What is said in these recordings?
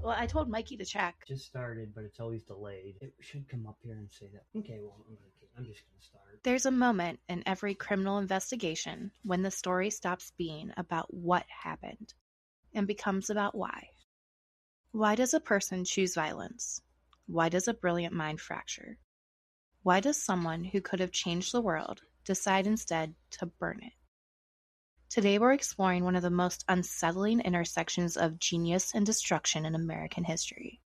Well, I told Mikey to check. Just started, but it's always delayed. It should come up here and say that. Okay, well, I'm just going to start. There's a moment in every criminal investigation when the story stops being about what happened and becomes about why. Why does a person choose violence? Why does a brilliant mind fracture? Why does someone who could have changed the world decide instead to burn it? Today we're exploring one of the most unsettling intersections of genius and destruction in American history.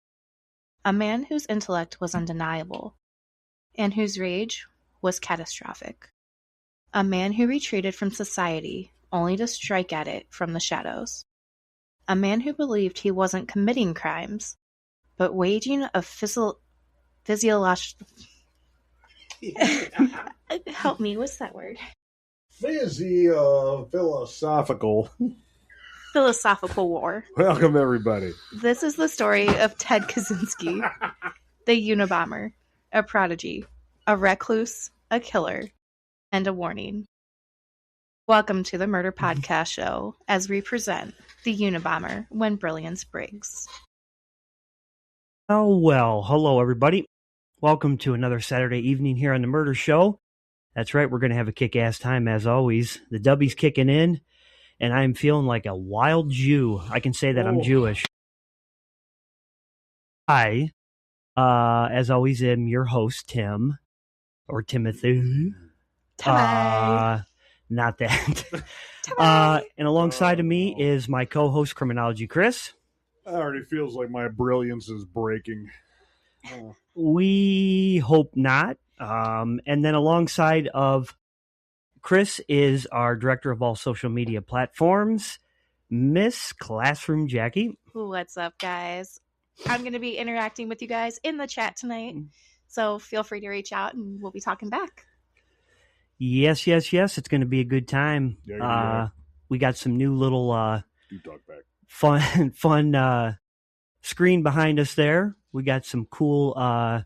A man whose intellect was undeniable, and whose rage was catastrophic. A man who retreated from society only to strike at it from the shadows. A man who believed he wasn't committing crimes, but waging a physiological... Help me, what's that word? Philosophical war. Welcome, everybody. This is the story of Ted Kaczynski, the Unabomber, a prodigy, a recluse, a killer, and a warning. Welcome to the Murder Podcast Show as we present the Unabomber when brilliance breaks. Oh, well, hello, everybody. Welcome to another Saturday evening here on the Murder Show. That's right, we're going to have a kick-ass time as always. The W's kicking in, and I'm feeling like a wild Jew. I can say that I'm Jewish. I, as always, am your host, Tim, or Timothy. Not that. And alongside of me is my co-host, Criminology Chris. It already feels like my brilliance is breaking. We hope not. And then alongside of Chris is our director of all social media platforms, Miss Classroom Jackie. What's up, guys? I'm going to be interacting with you guys in the chat tonight, so feel free to reach out and we'll be talking back. Yes. It's going to be a good time. Yeah. We got some new little You talk back. fun screen behind us there. We got some cool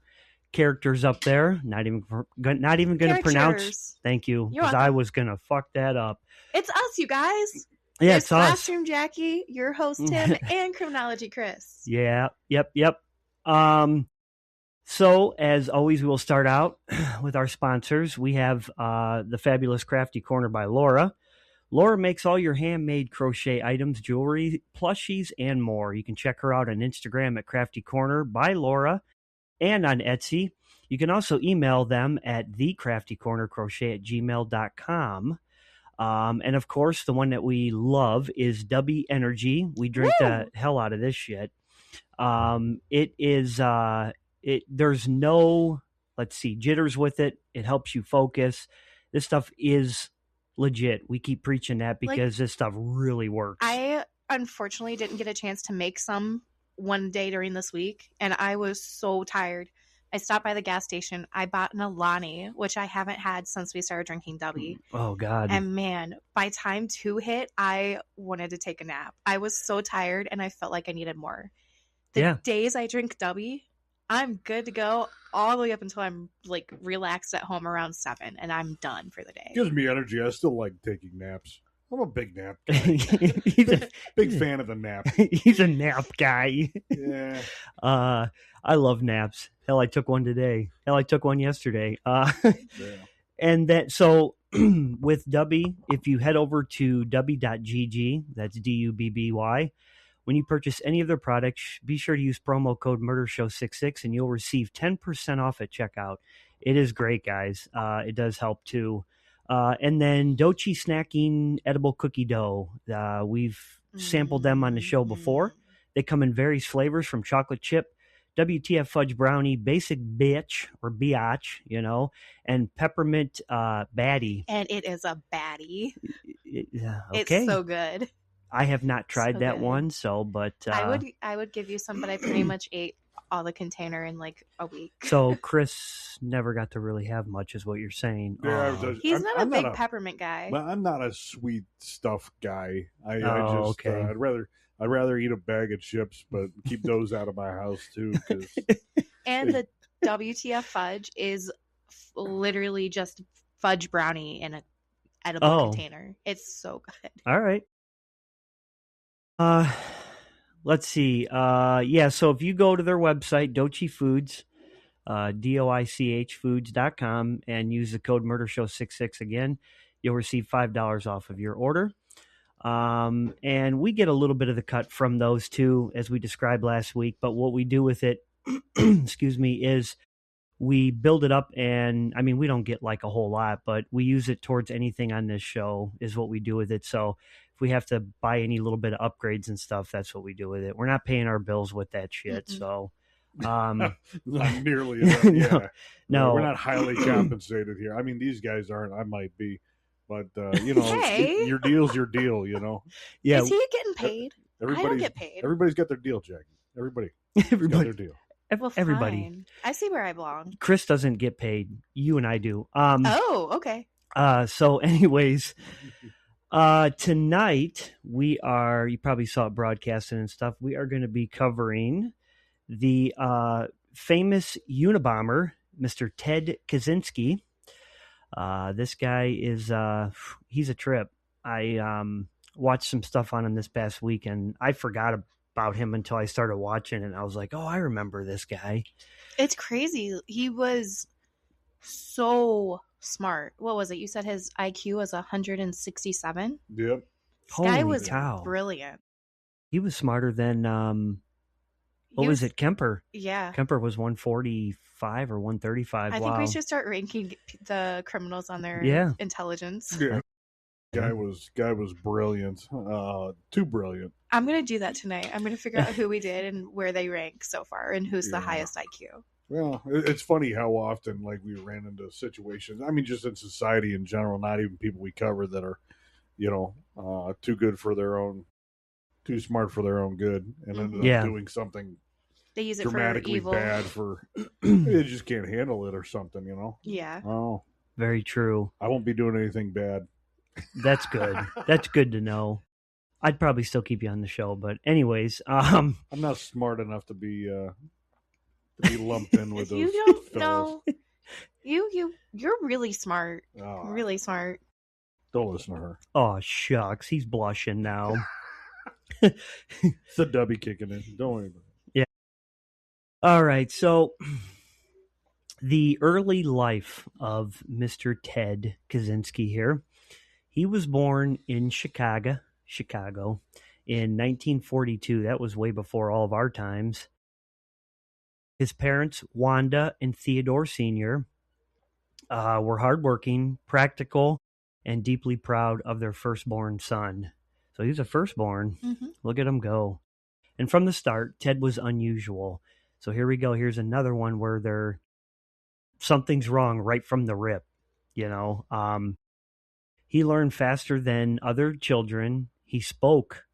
characters up there. Not even going to pronounce. Thank you, because I was going to fuck that up. It's us, you guys. Yeah, it's it's us. Classroom Jackie, your host Tim, and Criminology Chris. Yeah. Yep. So as always, we will start out with our sponsors. We have the fabulous Crafty Corner by Laura. Laura makes all your handmade crochet items, jewelry, plushies, and more. You can check her out on Instagram at Crafty Corner by Laura and on Etsy. You can also email them at thecraftycornercrochet@gmail.com. And of course, the one that we love is W Energy. We drink the hell out of this shit. It is, there's no, jitters with it. It helps you focus. This stuff is legit. We keep preaching that because this stuff really works. I unfortunately didn't get a chance to make some one day during this week, and I was so tired. I stopped by the gas station. I bought an Alani, which I haven't had since we started drinking W. Oh, God. And man, by time 2 hit, I wanted to take a nap. I was so tired, and I felt like I needed more. The days I drink W, I'm good to go all the way up until I'm relaxed at home around 7, and I'm done for the day. Gives me energy. I still like taking naps. I'm a big nap guy. big fan of the nap. He's a nap guy. Yeah. I love naps. Hell, I took one today. Hell, I took one yesterday. And that, so with Dubby, if you head over to dubby.gg, that's DUBBY, when you purchase any of their products, be sure to use promo code MurderShow66 and you'll receive 10% off at checkout. It is great, guys. It does help too. And then Dochi Snacking Edible Cookie Dough. We've sampled them on the show before. They come in various flavors from chocolate chip, WTF fudge brownie, basic bitch or biatch, and peppermint baddie. And it is a baddie. Okay. It's so good. I have not tried that one, but I would give you some, but I pretty much ate all the container in a week. So Chris never got to really have much, is what you're saying. Yeah, he's not a big peppermint guy. Well, I'm not a sweet stuff guy. Okay. I'd rather eat a bag of chips, but keep those out of my house too. And the WTF fudge is literally just fudge brownie in an edible container. It's so good. All right. let's see. Yeah, so if you go to their website, Doichi Foods, DOICH foods.com, and use the code MurderShow66 again, you'll receive $5 off of your order. And we get a little bit of the cut from those too, as we described last week. But what we do with it, excuse me, is we build it up, and I mean, we don't get like a whole lot, but we use it towards anything on this show is what we do with it. So if we have to buy any little bit of upgrades and stuff, that's what we do with it. We're not paying our bills with that shit. Mm-mm. So not nearly enough. Yeah. No. We're not highly compensated here. I mean, these guys aren't. I might be, but you know, Hey. your deal's your deal. You know. Yeah. Is he getting paid? I don't get paid. Everybody's got their deal, Jackie. Everybody's got their deal. Well, everybody. fine. I see where I belong. Chris doesn't get paid. You and I do. Oh, okay. So anyways, tonight we are, you probably saw it broadcasting and stuff. We are going to be covering the famous Unabomber, Mr. Ted Kaczynski. This guy is, he's a trip. I watched some stuff on him this past week, and I forgot about him until I started watching it, and I was like, oh, I remember this guy. It's crazy. He was so smart. What was it? You said his IQ was 167? Yep. This guy Holy was cow. brilliant. He was smarter than, what was it, Kemper? Yeah. Kemper was 145 or 135. I wow. think we should start ranking the criminals on their intelligence. Yeah. Guy was brilliant. Too brilliant. I'm going to do that tonight. I'm going to figure out who we did and where they rank so far and who's the highest IQ. Well, it's funny how often like we ran into situations. I mean, just in society in general, not even people we cover that are, you know, too good for their own, too smart for their own good, and ended up doing something they use it dramatically for evil. bad for they just can't handle it or something, you know. Yeah. Oh, very true. I won't be doing anything bad. That's good. That's good to know. I'd probably still keep you on the show, but anyways, I'm not smart enough to be lumped in with those. You don't fellas. know. You're really smart. Really smart. Don't listen to her. Oh shucks, he's blushing now. It's the dubby kicking in. Don't worry about it. Yeah. All right, so the early life of Mr. Ted Kaczynski here. He was born in Chicago in 1942. That was way before all of our times. His parents, Wanda and Theodore Sr., were hardworking, practical, and deeply proud of their firstborn son. So he's a firstborn. Mm-hmm. Look at him go. And from the start, Ted was unusual. So here we go. Here's another one where something's wrong right from the rip. You know, he learned faster than other children. He spoke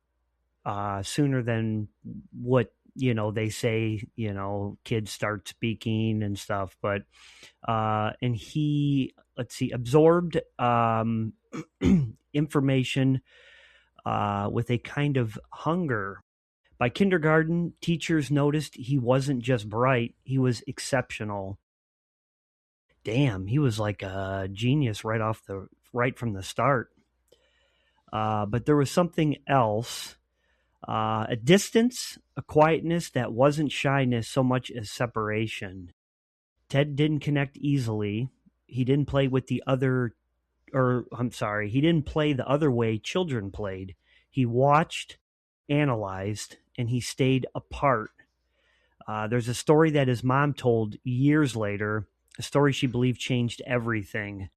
sooner than what, you know, they say, you know, kids start speaking and stuff. But, and he, absorbed information with a kind of hunger. By kindergarten, teachers noticed he wasn't just bright, he was exceptional. Damn, he was like a genius right from the start. But there was something else. A distance, a quietness that wasn't shyness so much as separation. Ted didn't connect easily. He didn't play the other way children played. He watched, analyzed, and he stayed apart. There's a story that his mom told years later, a story she believed changed everything.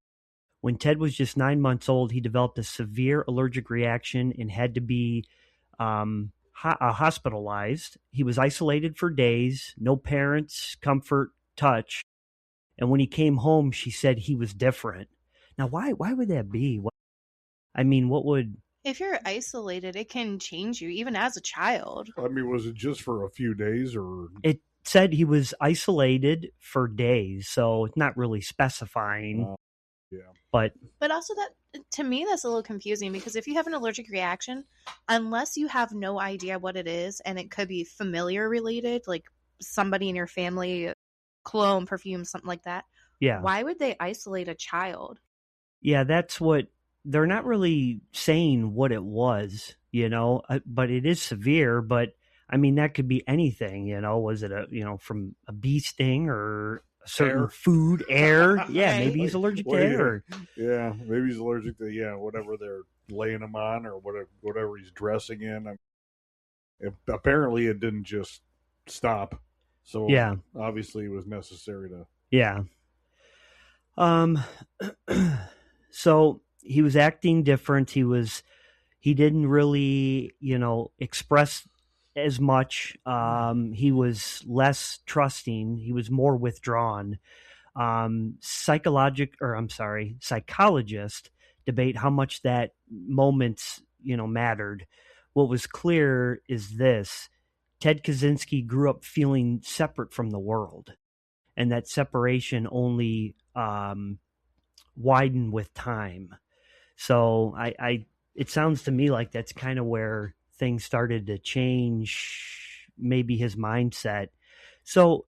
When Ted was just 9 months old, he developed a severe allergic reaction and had to be hospitalized. He was isolated for days, no parents, comfort, touch. And when he came home, she said he was different. Now, why would that be? What would... If you're isolated, it can change you, even as a child. I mean, was it just for a few days or... It said he was isolated for days, so it's not really specifying. Yeah. But also that, to me, that's a little confusing because if you have an allergic reaction, unless you have no idea what it is, and it could be familiar related, like somebody in your family, cologne, perfume, something like that. Yeah. Why would they isolate a child? Yeah, that's what they're not really saying what it was, you know, but it is severe. But I mean, that could be anything, was it from a bee sting or a certain food, air? Yeah, maybe he's allergic to air. Yeah, maybe he's allergic to, whatever they're laying him on or whatever he's dressing in. Apparently it didn't just stop. So yeah, obviously it was necessary to. Yeah. So he was acting different. He didn't really, express as much. He was less trusting. He was more withdrawn. Psychologists debate how much that moment, mattered. What was clear is this: Ted Kaczynski grew up feeling separate from the world, and that separation only widened with time. So it sounds to me like that's kind of where things started to change, maybe his mindset. So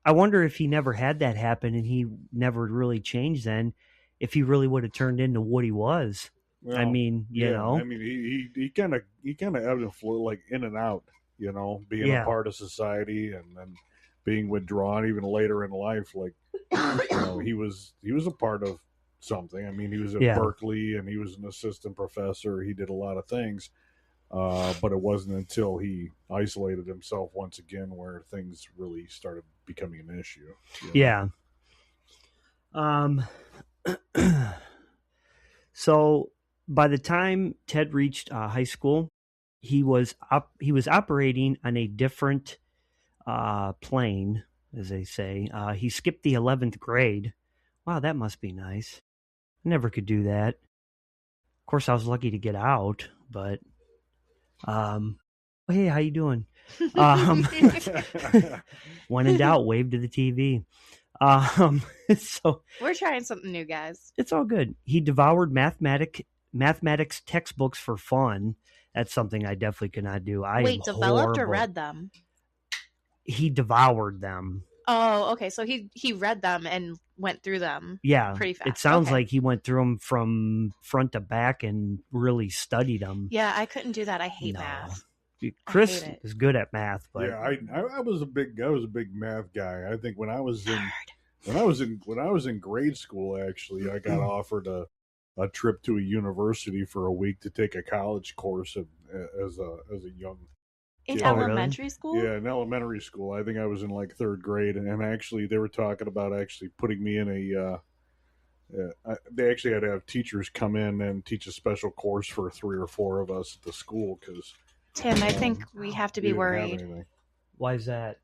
I wonder if he never had that happen and he never really changed then, if he really would have turned into what he was. Well, I mean, you know. I mean, he kind of ebbed and flowed, like in and out, being a part of society and then being withdrawn even later in life. Like, he was a part of something. I mean, he was at Berkeley and he was an assistant professor. He did a lot of things. But it wasn't until he isolated himself once again where things really started becoming an issue. Yeah. So by the time Ted reached high school, he was operating on a different plane, as they say. He skipped the 11th grade. Wow, that must be nice. I never could do that. Of course, I was lucky to get out, but hey, how you doing? When in doubt, wave to the TV. So we're trying something new, guys. It's all good. He devoured mathematics textbooks for fun. That's something I definitely could not do. Wait, developed or read them? He devoured them. Oh, okay. So he read them and went through them. Yeah, pretty fast. It sounds like he went through them from front to back and really studied them. Yeah, I couldn't do that. I hate math. Chris is good at math, but yeah, I was a big math guy. I think when I was in grade school, actually, I got offered a trip to a university for a week to take a college course as a young. In elementary school? Yeah, in elementary school. I think I was in like third grade, and actually they were talking about actually putting me in they actually had to have teachers come in and teach a special course for 3 or 4 of us at the school because. Tim, I think we have to be worried. Why is that?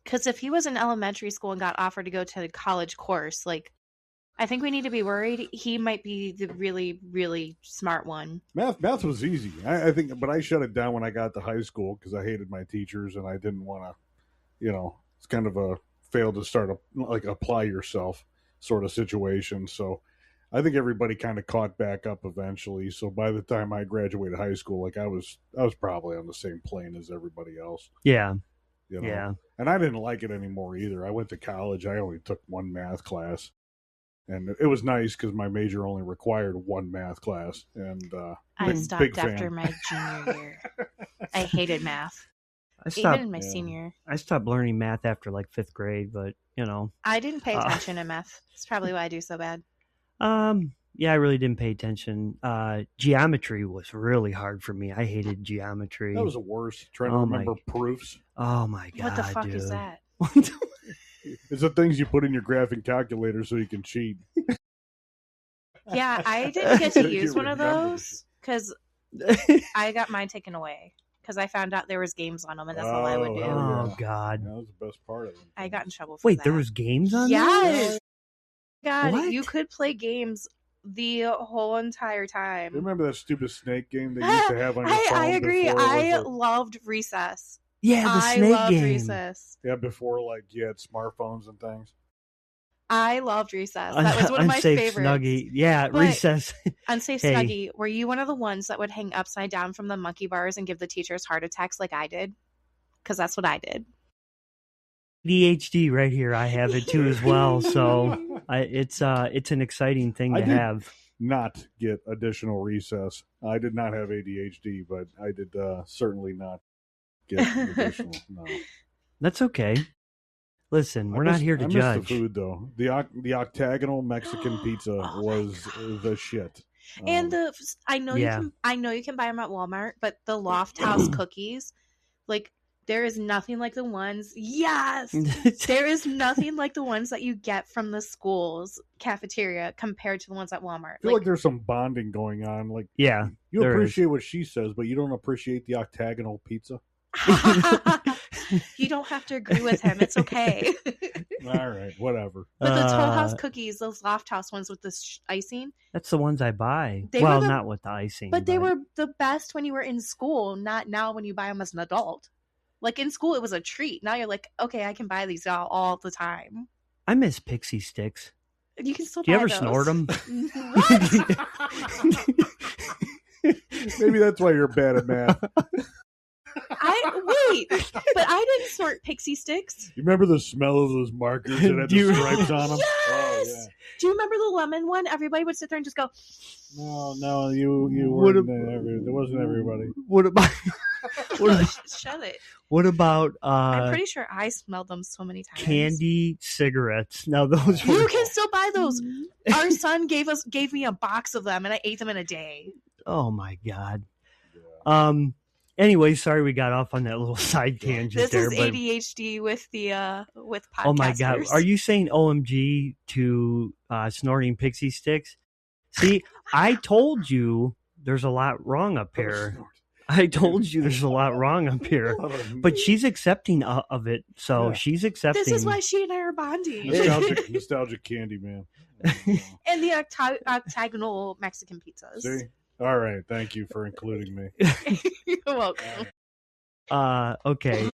Because if he was in elementary school and got offered to go to a college course, I think we need to be worried. He might be the really, really smart one. Math was easy, I think, but I shut it down when I got to high school because I hated my teachers and I didn't want to, it's kind of a fail to start apply yourself sort of situation. So I think everybody kind of caught back up eventually. So by the time I graduated high school, I was probably on the same plane as everybody else. Yeah. Yeah. And I didn't like it anymore either. I went to college. I only took 1 math class. And it was nice because my major only required 1 math class. And I stopped after my junior year. I hated math. Even in my senior. I stopped learning math after 5th grade, but I didn't pay attention in math. That's probably why I do so bad. Yeah, I really didn't pay attention. Geometry was really hard for me. I hated geometry. That was the worst. Trying to remember proofs. Oh my god! What the fuck is that? It's the things you put in your graphing calculator so you can cheat. Yeah, I didn't get to use one of those because I got mine taken away because I found out there was games on them, and that's all I would do. Oh god, that was the best part of it. I got in trouble for that. Wait, there was games on? Yes. God, what? You could play games the whole entire time. Remember that stupid snake game they used to have on your phone? I agree. I loved Recess. Yeah, the snake game. Recess. Yeah, before you had smartphones and things. I loved Recess. That was one of my favorites. Snuggie. Yeah, but Recess. Unsafe Snuggie. Were you one of the ones that would hang upside down from the monkey bars and give the teachers heart attacks like I did? Because that's what I did. ADHD right here. I have it too as well. So it's an exciting thing to have. Not get additional recess. I did not have ADHD, but I did certainly not get additional. No. That's okay. Listen, we're not here to I judge. miss the food though. The octagonal Mexican pizza was the shit. And I know Yeah. you can buy them at Walmart, but the Loft House cookies, like there is nothing like the ones. Yes, there is nothing like the ones that you get from the school's cafeteria compared to the ones at Walmart. I feel like there's some bonding going on. Like, Yeah, you there appreciate what she says, but you don't appreciate the octagonal pizza. You don't have to agree with him. It's okay. All right, whatever. But the Toll House cookies, those Loft House ones with the icing, That's the ones I buy. They well, were the- not with the icing. but they were the best when you were in school, not now when you buy them as an adult. Like in school, it was a treat. Now you're like, okay, I can buy these all the time. I miss pixie sticks. You can still Do you buy ever those. snort them? What? Maybe that's why you're bad at math. Wait, but I didn't snort pixie sticks. You remember the smell of those markers that had the stripes on them? Yes. Oh, yeah. Do you remember the lemon one? Everybody would sit there and just go. No, you weren't there. There wasn't everybody. What about? Shut it. What about? I'm pretty sure I smelled them so many times. Candy cigarettes. Now those You were. can still buy those. Our son gave me a box of them, and I ate them in a day. Oh my god. Anyway, sorry we got off on that little side tangent This there. is but ADHD with the with podcasters. oh my god, are you saying OMG to snorting pixie sticks? See, I told you there's a lot wrong up here. I told you there's a lot wrong up here. But she's accepting of it, so she's accepting. This is why she and I are bonding. Nostalgic candy, man. And the octagonal Mexican pizzas. See? All right. Thank you for including me. You're welcome. Okay.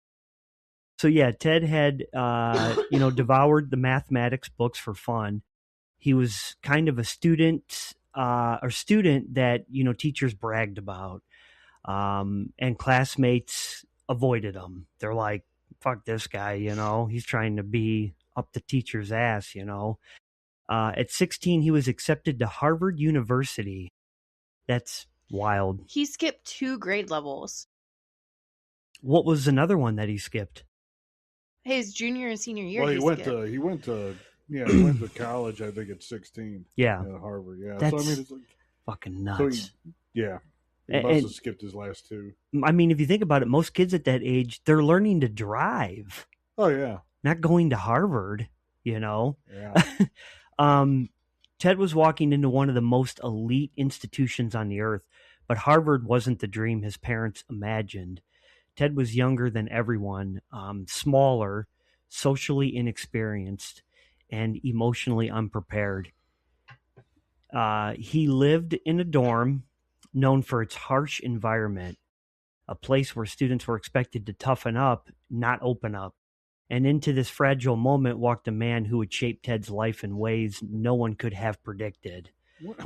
So yeah, Ted had devoured the mathematics books for fun. He was kind of a student that teachers bragged about, and classmates avoided him. They're like, "Fuck this guy," he's trying to be up the teacher's ass. At 16, he was accepted to Harvard University. That's wild. He skipped 2 grade levels. What was another one that he skipped? His junior and senior year. Well, he went to college. I think at 16. Yeah, at Harvard. Yeah, that's so I mean, it's like fucking nuts. He must have skipped his last 2. I mean, if you think about it, most kids at that age, they're learning to drive. Oh yeah, not going to Harvard. Yeah. Ted was walking into one of the most elite institutions on the earth, but Harvard wasn't the dream his parents imagined. Ted was younger than everyone, smaller, socially inexperienced, and emotionally unprepared. He lived in a dorm known for its harsh environment, a place where students were expected to toughen up, not open up. And into this fragile moment walked a man who would shape Ted's life in ways no one could have predicted.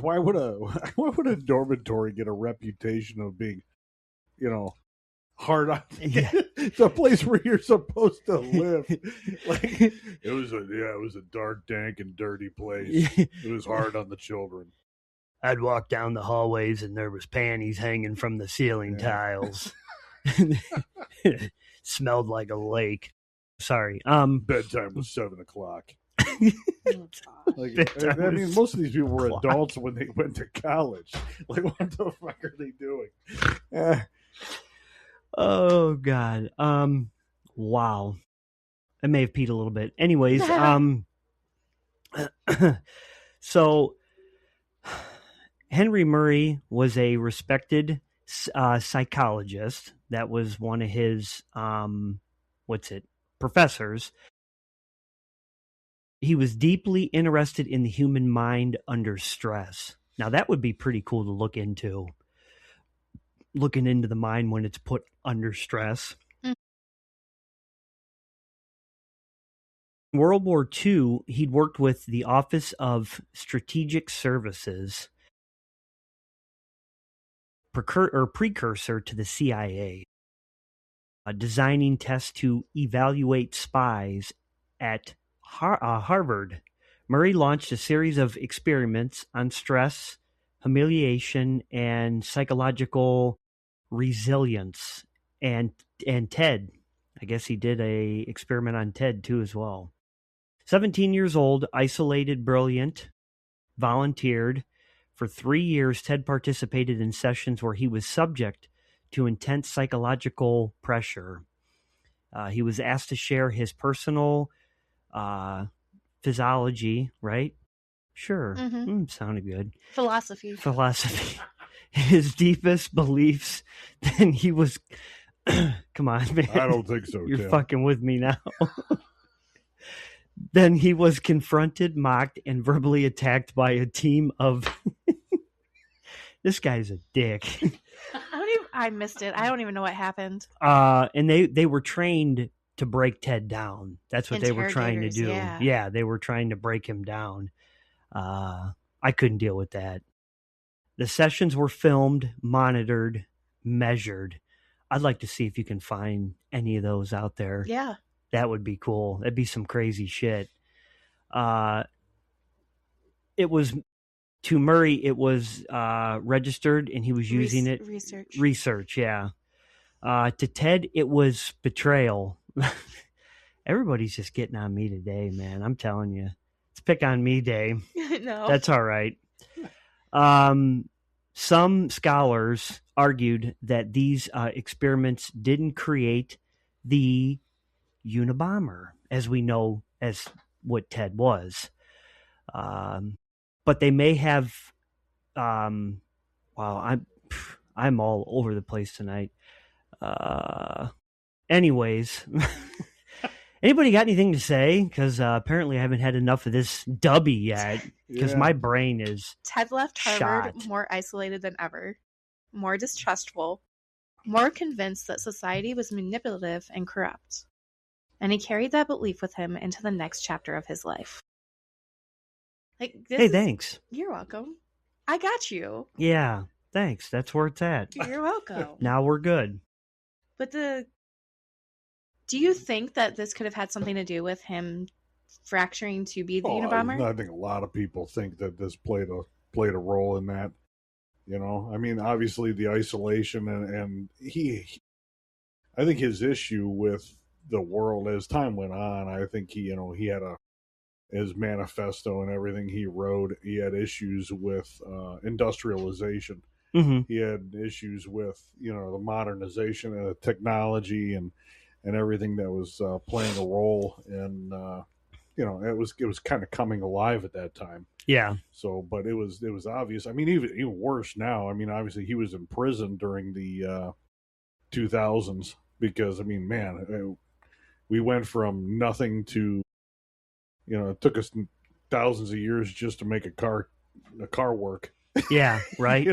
Why would a dormitory get a reputation of being, hard on? Yeah. It's a place where you're supposed to live. Like it was a dark, dank, and dirty place. It was hard on the children. I'd walk down the hallways and there was panties hanging from the ceiling tiles. Smelled like a lake. Sorry. Bedtime was 7:00. I mean, most of these people were adults when they went to college. Like, what the fuck are they doing? Oh God. Wow. I may have peed a little bit. Anyways, so Henry Murray was a respected psychologist. That was one of his professors. He was deeply interested in the human mind under stress. Now that would be pretty cool to look into. Looking into the mind when it's put under stress. In World War II, he'd worked with the Office of Strategic Services, precursor to the CIA, designing tests to evaluate spies at Harvard. Murray launched a series of experiments on stress, humiliation, and psychological resilience. And and Ted. I guess he did a experiment on Ted too as well. 17 years old, isolated, brilliant, volunteered. For 3 years, Ted participated in sessions where he was subject to intense psychological pressure. He was asked to share his personal physiology, right? Sure. Sounded good. Philosophy. His deepest beliefs. Then he was... Come on, man. I don't think so, You're Tim. fucking with me now. Then he was confronted, mocked, and verbally attacked by a team of... This guy's a dick. I missed it. I don't even know what happened. And they were trained to break Ted down. That's what they were trying to do. Yeah, they were trying to break him down. I couldn't deal with that. The sessions were filmed, monitored, measured. I'd like to see if you can find any of those out there. Yeah. That would be cool. That'd be some crazy shit. It was... To Murray, it was registered, and he was using it. Research, yeah. To Ted, it was betrayal. Everybody's just getting on me today, man. I'm telling you. It's pick on me day. No. That's all right. Some scholars argued that these experiments didn't create the Unabomber, as we know as what Ted was. But they may have. Wow, I'm all over the place tonight. Anyways, anybody got anything to say? Because apparently I haven't had enough of this dubby yet. Because my brain is Ted left Harvard more isolated than ever, more distrustful, more convinced that society was manipulative and corrupt, and he carried that belief with him into the next chapter of his life. Thanks. You're welcome. I got you. Yeah, thanks. That's where it's at. You're welcome. Now we're good. But do you think that this could have had something to do with him fracturing to be the Unabomber? I think a lot of people think that this played a role in that. You know, I mean, obviously the isolation and I think his issue with the world as time went on, I think he had his manifesto and everything he wrote, he had issues with industrialization. Mm-hmm. He had issues with the modernization and the technology and everything that was playing a role, and it was kind of coming alive at that time. Yeah. So, but it was obvious. I mean, even worse now. I mean, obviously he was in prison during the 2000s because, I mean, man, we went from nothing to, it took us thousands of years just to make a car work. Yeah, right.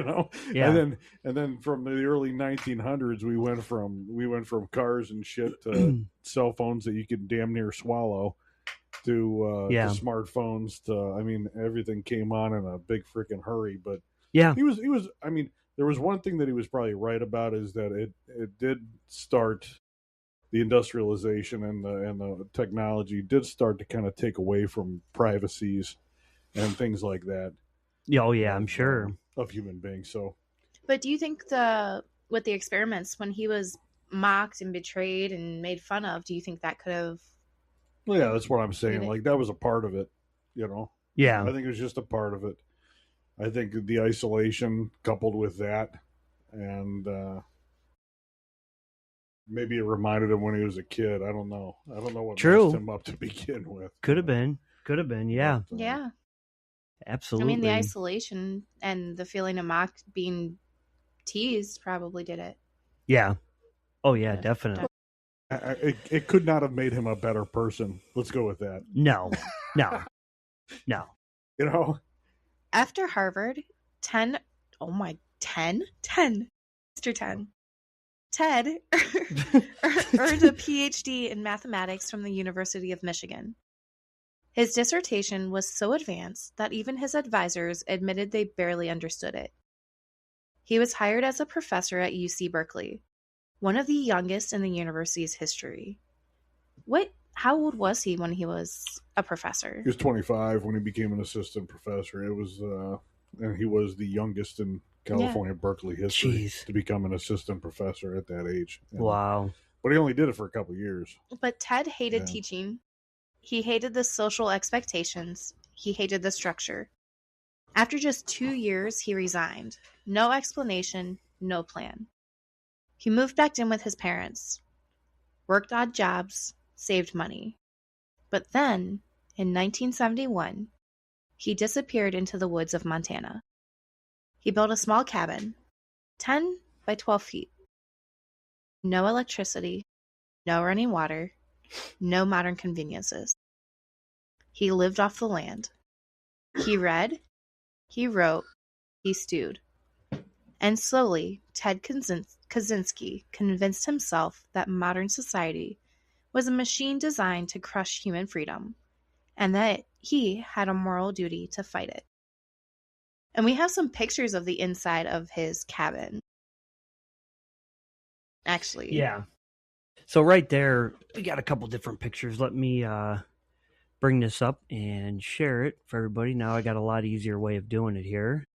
Yeah. And then from the early 1900s, we went from cars and shit to cell phones that you could damn near swallow to smartphones to, I mean, everything came on in a big freaking hurry. But yeah, he was. I mean, there was one thing that he was probably right about is that it did start. The industrialization and the technology did start to kind of take away from privacies and things like that. Oh yeah, I'm sure of human beings. So, but do you think with the experiments when he was mocked and betrayed and made fun of, do you think that could have? Well, yeah, that's what I'm saying. Like that was a part of it, Yeah, I think it was just a part of it. I think the isolation coupled with that, and maybe it reminded him when he was a kid. I don't know what messed him up to begin with. Could have been. Yeah. But, yeah. Absolutely. I mean, the isolation and the feeling of mocked, being teased, probably did it. Yeah. Oh yeah, definitely. It could not have made him a better person. Let's go with that. No. After Harvard, 10, Mr. 10. Ted earned a PhD in mathematics from the University of Michigan. His dissertation was so advanced that even his advisors admitted they barely understood it. He was hired as a professor at UC Berkeley, one of the youngest in the university's history. How old was he when he was a professor? He was 25 when he became an assistant professor. It was, and he was the youngest in California Berkeley history to become an assistant professor at that age. And wow. But he only did it for a couple years. But Ted hated Yeah. teaching. He hated the social expectations. He hated the structure. After just 2 years, he resigned. No explanation, no plan. He moved back in with his parents, worked odd jobs, saved money. But then, in 1971, he disappeared into the woods of Montana. He built a small cabin, 10 by 12 feet. No electricity, no running water, no modern conveniences. He lived off the land. He read, he wrote, he stewed. And slowly, Ted Kaczynski convinced himself that modern society was a machine designed to crush human freedom, and that he had a moral duty to fight it. And we have some pictures of the inside of his cabin. Actually. Yeah. So right there, we got a couple different pictures. Let me bring this up and share it for everybody. Now I got a lot easier way of doing it here.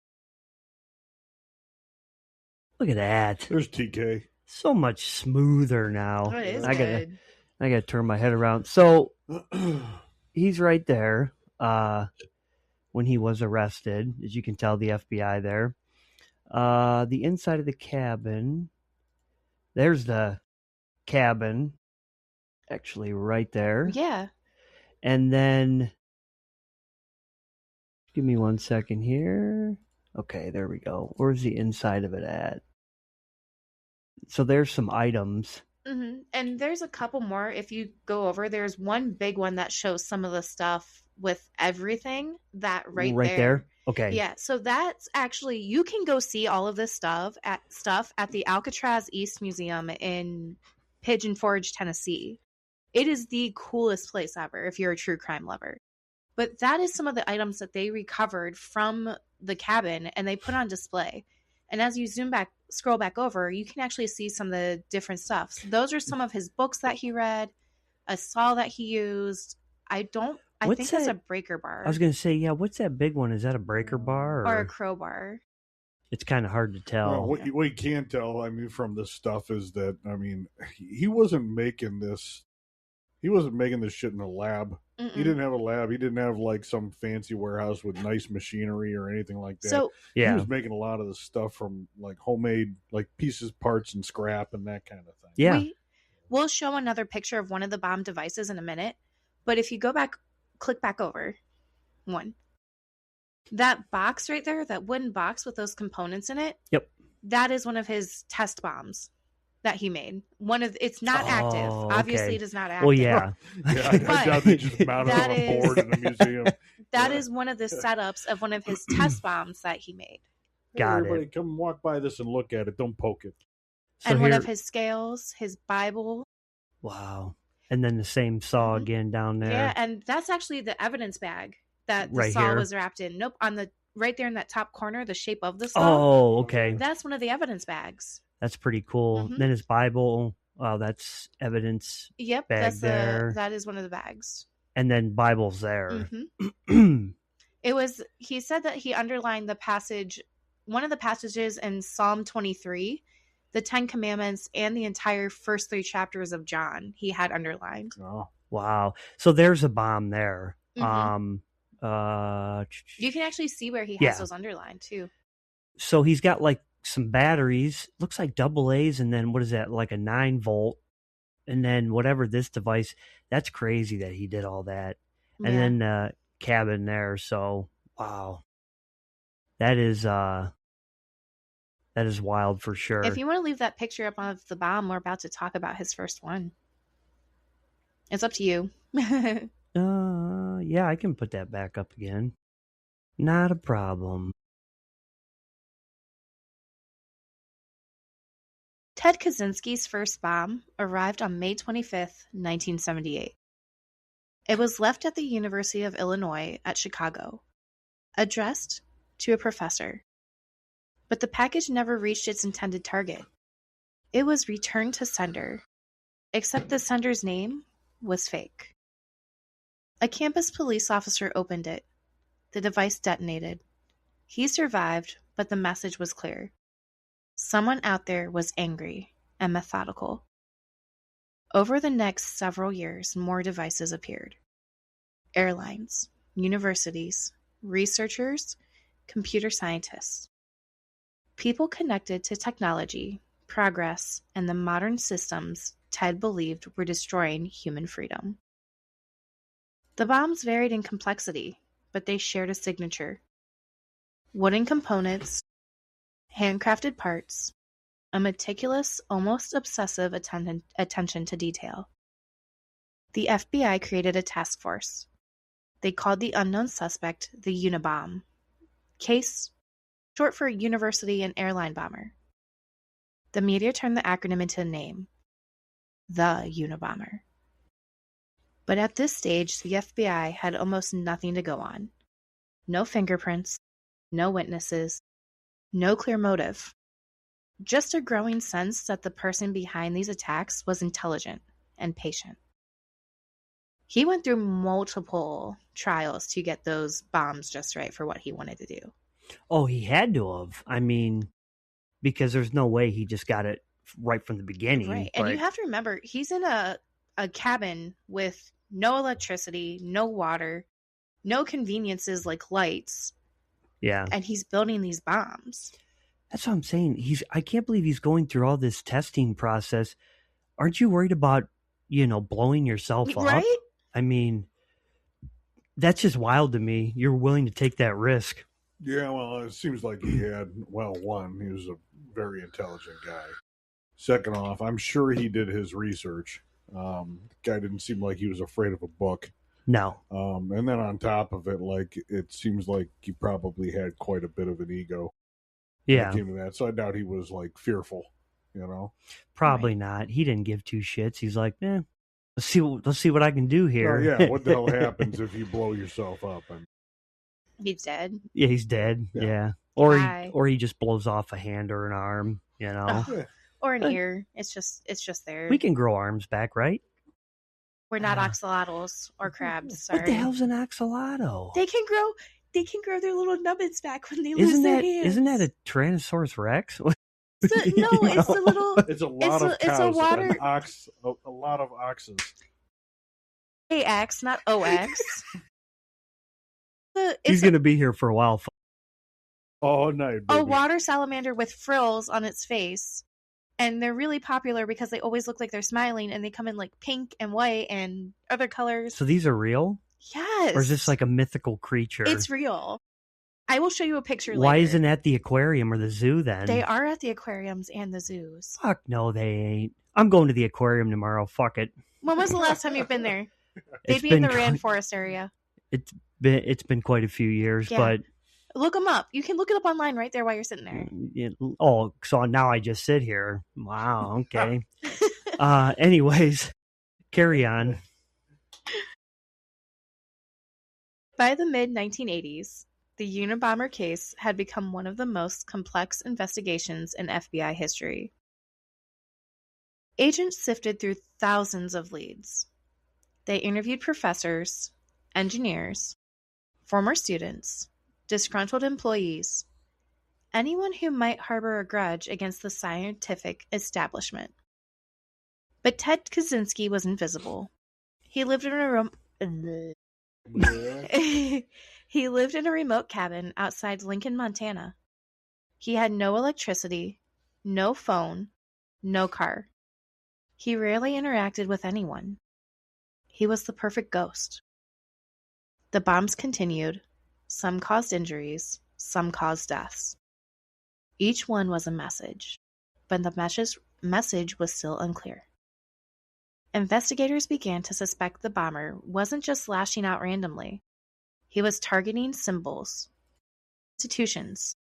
Look at that. There's TK. So much smoother now. Oh, it is I good. gotta turn my head around. So he's right there when he was arrested. As you can tell, the FBI there. The inside of the cabin. There's the cabin. Actually, right there. Yeah. And then, give me 1 second here. Okay, there we go. Where's the inside of it at? So there's some items. Mm-hmm. And there's a couple more. If you go over, there's one big one that shows some of the stuff with everything that right there. Okay. Yeah. So that's actually, you can go see all of this stuff at the Alcatraz East Museum in Pigeon Forge, Tennessee. It is the coolest place ever if you're a true crime lover. But that is some of the items that they recovered from the cabin and they put on display. And as you scroll back over, you can actually see some of the different stuff. So those are some of his books that he read, a saw that he used. I think it's a breaker bar. I was going to say, yeah, what's that big one? Is that a breaker bar? Or a crowbar. It's kind of hard to tell. Well, what you can tell, I mean, from this stuff is that, I mean, he wasn't making this. He wasn't making this shit in a lab. Mm-mm. He didn't have a lab. He didn't have like some fancy warehouse with nice machinery or anything like that. So he was making a lot of the stuff from like homemade, like pieces, parts, and scrap and that kind of thing. Yeah. We'll show another picture of one of the bomb devices in a minute. But if you go back, click back over one. That box right there, that wooden box with those components in it. Yep. That is one of his test bombs that he made. It's not active. Obviously, it is not active. Well, yeah. I doubt they just mounted it on a board in the museum. That is one of the setups of one of his test bombs that he made. Got Everybody, come walk by this and look at it. Don't poke it. So and one of his scales, his Bible. Wow. And then the same saw again down there. Yeah, and that's actually the evidence bag that the Right saw here. was wrapped in. Nope, on the right there in that top corner, the shape of the saw. Oh, okay. That's one of the evidence bags. That's pretty cool. Mm-hmm. Then his Bible. Wow, that's evidence. Yep, bag there. that is one of the bags. And then Bible's there. Mm-hmm. He said that he underlined the passage, one of the passages in Psalm 23, the 10 Commandments, and the entire first 3 chapters of John he had underlined. Oh. Wow. So there's a bomb there. Mm-hmm. You can actually see where he has those underlined too. So he's got like some batteries, looks like AA's, and then what is that, like a 9-volt, and then whatever this device. That's crazy that he did all that. Yeah. And then cabin there. So wow, that is wild for sure. If you want to leave that picture up of the bomb, we're about to talk about his first one. It's up to you. Yeah, I can put that back up again. Not a problem. Ted Kaczynski's first bomb arrived on May 25th, 1978. It was left at the University of Illinois at Chicago, addressed to a professor. But the package never reached its intended target. It was returned to sender, except the sender's name was fake. A campus police officer opened it. The device detonated. He survived, but the message was clear. Someone out there was angry and methodical. Over the next several years, more devices appeared. Airlines, universities, researchers, computer scientists. People connected to technology, progress, and the modern systems Ted believed were destroying human freedom. The bombs varied in complexity, but they shared a signature. Wooden components, handcrafted parts, a meticulous, almost obsessive attention to detail. The FBI created a task force. They called the unknown suspect the Unabomber. Case, short for University and Airline Bomber. The media turned the acronym into a name, the Unabomber. But at this stage, the FBI had almost nothing to go on. No fingerprints, no witnesses, no clear motive. Just a growing sense that the person behind these attacks was intelligent and patient. He went through multiple trials to get those bombs just right for what he wanted to do. Oh, he had to have. I mean, because there's no way he just got it right from the beginning. Right. And you have to remember, he's in a cabin with no electricity, no water, no conveniences like lights. Yeah. And he's building these bombs. That's what I'm saying. I can't believe he's going through all this testing process. Aren't you worried about, blowing yourself up? Right? I mean, that's just wild to me. You're willing to take that risk. Yeah, well, it seems like he had, one, he was a very intelligent guy. Second off, I'm sure he did his research. The guy didn't seem like he was afraid of a book. No. And then on top of it, it seems like he probably had quite a bit of an ego. Yeah. Came to that. So I doubt he was fearful, Probably not. He didn't give two shits. He's like, let's see what I can do here. Oh, yeah. What the hell happens if you blow yourself up? He's dead. Yeah, he's dead. Yeah. Or he just blows off a hand or an arm, Or an ear. It's just there. We can grow arms back, right? We're not axolotls or crabs. Sorry. What the hell's an axolotl? They can grow their little nubbins back when they lose their hands. Isn't that a Tyrannosaurus Rex? No, it's a little. It's a lot of cows. It's a water. A lot of oxes. AX, not OX. He's gonna be here for a while. Oh, night, baby. A water salamander with frills on its face. And they're really popular because they always look like they're smiling, and they come in pink and white and other colors. So these are real? Yes. Or is this like a mythical creature? It's real. I will show you a picture later. Why isn't it at the aquarium or the zoo then? They are at the aquariums and the zoos. Fuck no, they ain't. I'm going to the aquarium tomorrow. Fuck it. When was the last time you've been there? They'd be in the Rand Forest area. It's been quite a few years, but look them up. You can look it up online right there while you're sitting there. So now I just sit here. Wow. Okay. Anyways, carry on. By the mid-1980s, the Unabomber case had become one of the most complex investigations in FBI history. Agents sifted through thousands of leads. They interviewed professors, engineers, former students, disgruntled employees, anyone who might harbor a grudge against the scientific establishment. But Ted Kaczynski was invisible. He lived in a remote cabin outside Lincoln, Montana. He had no electricity, no phone, no car. He rarely interacted with anyone. He was the perfect ghost. The bombs continued. Some caused injuries, some caused deaths. Each one was a message, but the message was still unclear. Investigators began to suspect the bomber wasn't just lashing out randomly. He was targeting symbols, institutions,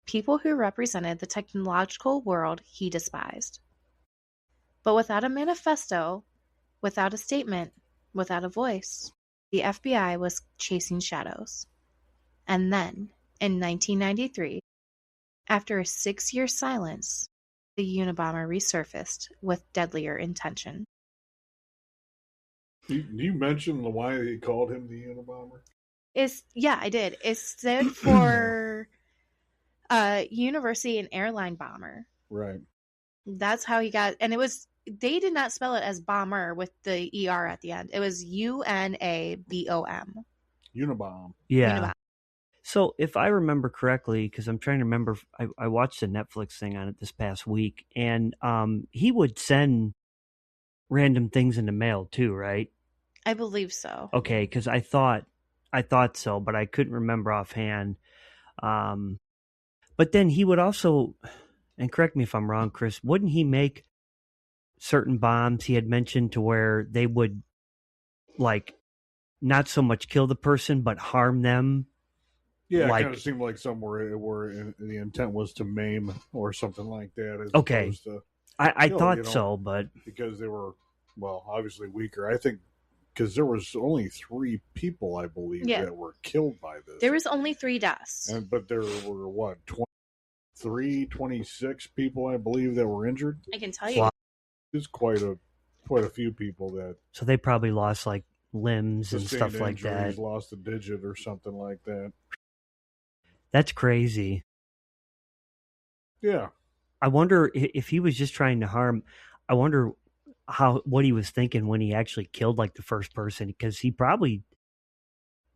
people who represented the technological world he despised. But without a manifesto, without a statement, without a voice, the FBI was chasing shadows. And then, in 1993, after a 6-year silence, the Unabomber resurfaced with deadlier intention. You mentioned why they called him the Unabomber? Yeah, I did. It stood for University and Airline Bomber. Right. That's how he got, and it was they did not spell it as bomber with the ER at the end. It was UNABOM. Unabomber. Yeah. Unabomber. So if I remember correctly, because I'm trying to remember, I watched a Netflix thing on it this past week, and he would send random things in the mail too, right? I believe so. Okay, because I thought so, but I couldn't remember offhand. But then he would also, and correct me if I'm wrong, Chris, wouldn't he make certain bombs he had mentioned to where they would like not so much kill the person but harm them? Yeah, Like- it kind of seemed like somewhere where the intent was to maim or something like that. As Okay. opposed to, I No, thought you know, so, but because they were, well, obviously weaker. I think because there was only 3 people, I believe, Yeah. that were killed by this. There was only 3 deaths. But there were, what, 26 people, I believe, that were injured. I can tell you. Wow. There's quite a few people that so they probably lost like limbs and sustained stuff like injuries, that. lost a digit or something like that. That's crazy. Yeah. I wonder if he was just trying to harm. I wonder what he was thinking when he actually killed like the first person, because he probably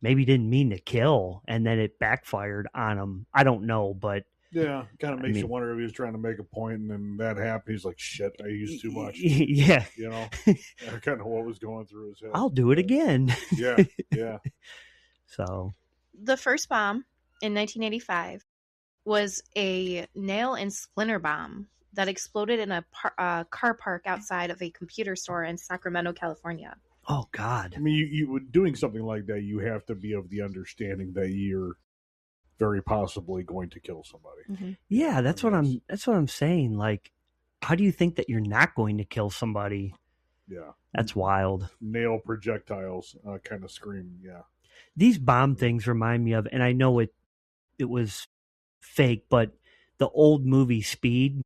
maybe didn't mean to kill and then it backfired on him. I don't know, but Yeah, kind of makes you mean- wonder if he was trying to make a point and then that happened. He's like, shit, I used too much. Yeah, You know, kind of what was going through his head. I'll do it again. Yeah, yeah. So The first bomb in 1985 was a nail and splinter bomb that exploded in a car park outside of a computer store in Sacramento, California. oh God. I mean, you doing something like that, you have to be of the understanding that you're very possibly going to kill somebody. Mm-hmm. Yeah, that's what I'm saying. Like, how do you think that you're not going to kill somebody? Yeah, That's wild. nail projectiles kind of scream. Yeah, These bomb things remind me of, and I know it was fake, but the old movie Speed.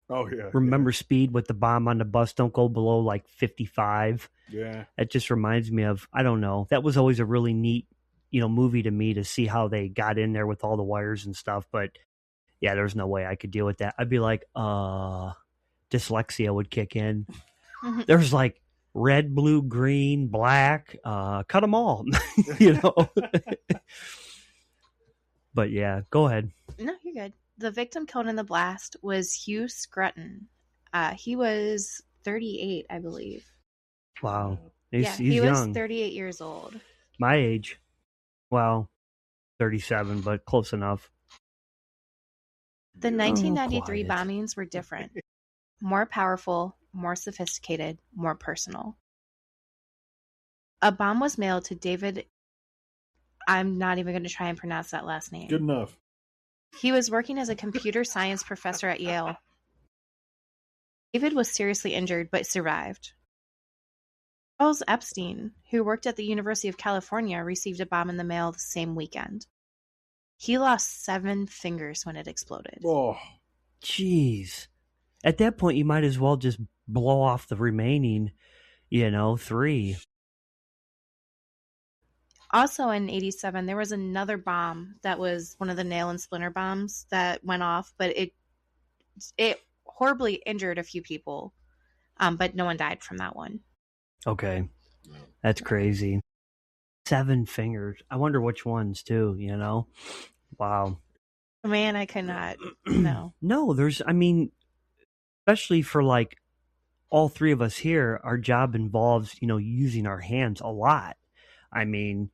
oh yeah. Remember Speed with the bomb on the bus? Don't go below like 55. Yeah, It just reminds me of, I don't know. That was always a really neat, movie to me to see how they got in there with all the wires and stuff. But yeah, there's no way I could deal with that. I'd be like, dyslexia would kick in. Mhm. There's like red, blue, green, black, cut them all, you know. But yeah, go ahead. No, you're good. The victim killed in the blast was Hugh Scruton. He was 38, I believe. Wow. He He's young. was 38 years old. My age. Well, 37, but close enough. The 1993 quiet. bombings were different. More powerful, more sophisticated, more personal. A bomb was mailed to David. I'm not even going to try and pronounce that last name. good enough. He was working as a computer science professor at Yale. David was seriously injured but survived. Charles Epstein, who worked at the University of California, received a bomb in the mail the same weekend. He lost 7 fingers when it exploded. Oh, Jeez. At that point, you might as well just blow off the remaining, 3. Also in 87, there was another bomb that was one of the nail and splinter bombs that went off, but it horribly injured a few people, but no one died from that one. Okay. That's crazy. 7 fingers. I wonder which ones, too, Wow. Man, I could not. No. No, especially for like all 3 of us here, our job involves, using our hands a lot. I mean,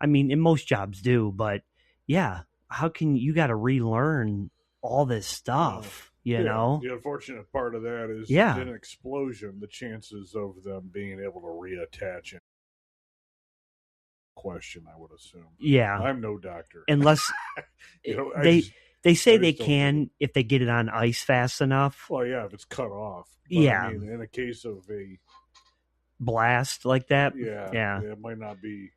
and most jobs do, but yeah, how can you got to relearn all this stuff, you know? The unfortunate part of that is Yeah. in an explosion, the chances of them being able to reattach in question, I would assume. Yeah. I'm no doctor. Unless they say they can if they get it on ice fast enough. Well, yeah, if it's cut off. But Yeah. I mean, in a case of a Blast like that. yeah, it might not be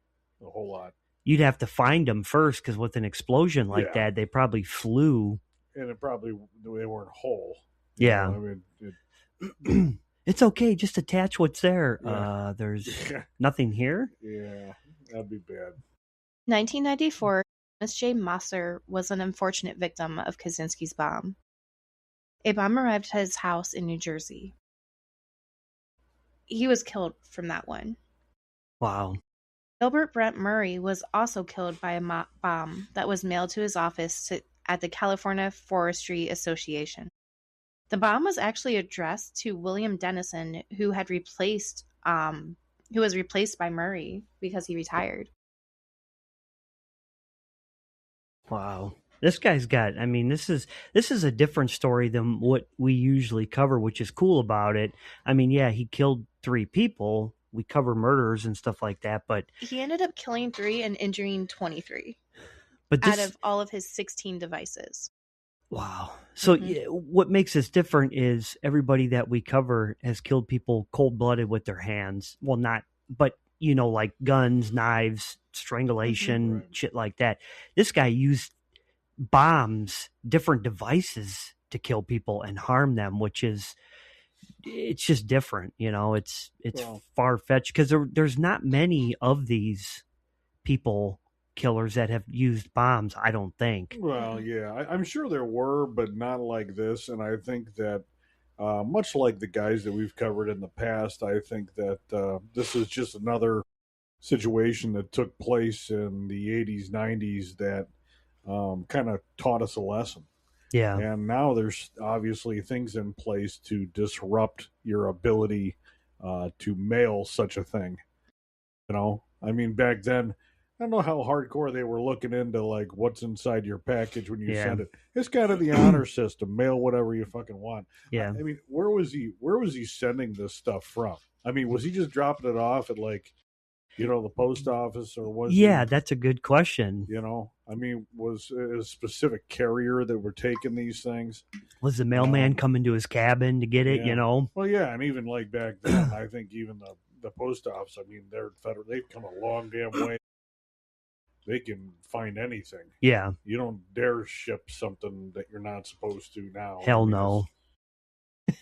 a whole lot. You'd have to find them first, because with an explosion like Yeah. that, they probably flew. And it probably they weren't whole. Yeah. I mean, It's okay, just attach what's there. Yeah. There's nothing here. yeah, that'd be bad. 1994, Thomas J. Mosser was an unfortunate victim of Kaczynski's bomb. A bomb arrived at his house in New Jersey. he was killed from that one. Wow. Gilbert Brent Murray was also killed by a bomb that was mailed to his office at the California Forestry Association. The bomb was actually addressed to William Dennison, who was replaced by Murray because he retired. Wow. This guy's got, I mean, this is a different story than what we usually cover, which is cool about it. I mean, yeah, he killed 3 people. We cover murders and stuff like that, but He ended up killing 3 and injuring 23 but out of all of his 16 devices. Wow. So what makes this different is everybody that we cover has killed people cold-blooded with their hands. Well, not, but like guns, knives, strangulation, Right. shit like that. This guy used bombs, different devices to kill people and harm them, it's just different. It's Well, far-fetched because there's not many of these people killers that have used bombs, I don't think. Well, yeah, I'm sure there were, but not like this. And I think that, much like the guys that we've covered in the past, I think that this is just another situation that took place in the 80s, 90s that kind of taught us a lesson. Yeah. And now there's obviously things in place to disrupt your ability to mail such a thing. I mean, back then, I don't know how hardcore they were looking into like what's inside your package when you send it. It's kind of the honor system. Mail whatever you fucking want. Yeah. I mean, where was he sending this stuff from? I mean, was he just dropping it off at like, the post office, or was Yeah, that's a good question. I mean, was it a specific carrier that were taking these things? Was the mailman coming to his cabin to get it, Well, yeah, and even like back then, I think even the post office, I mean, they've come a long damn way. They can find anything. Yeah. You don't dare ship something that you're not supposed to now. Hell no.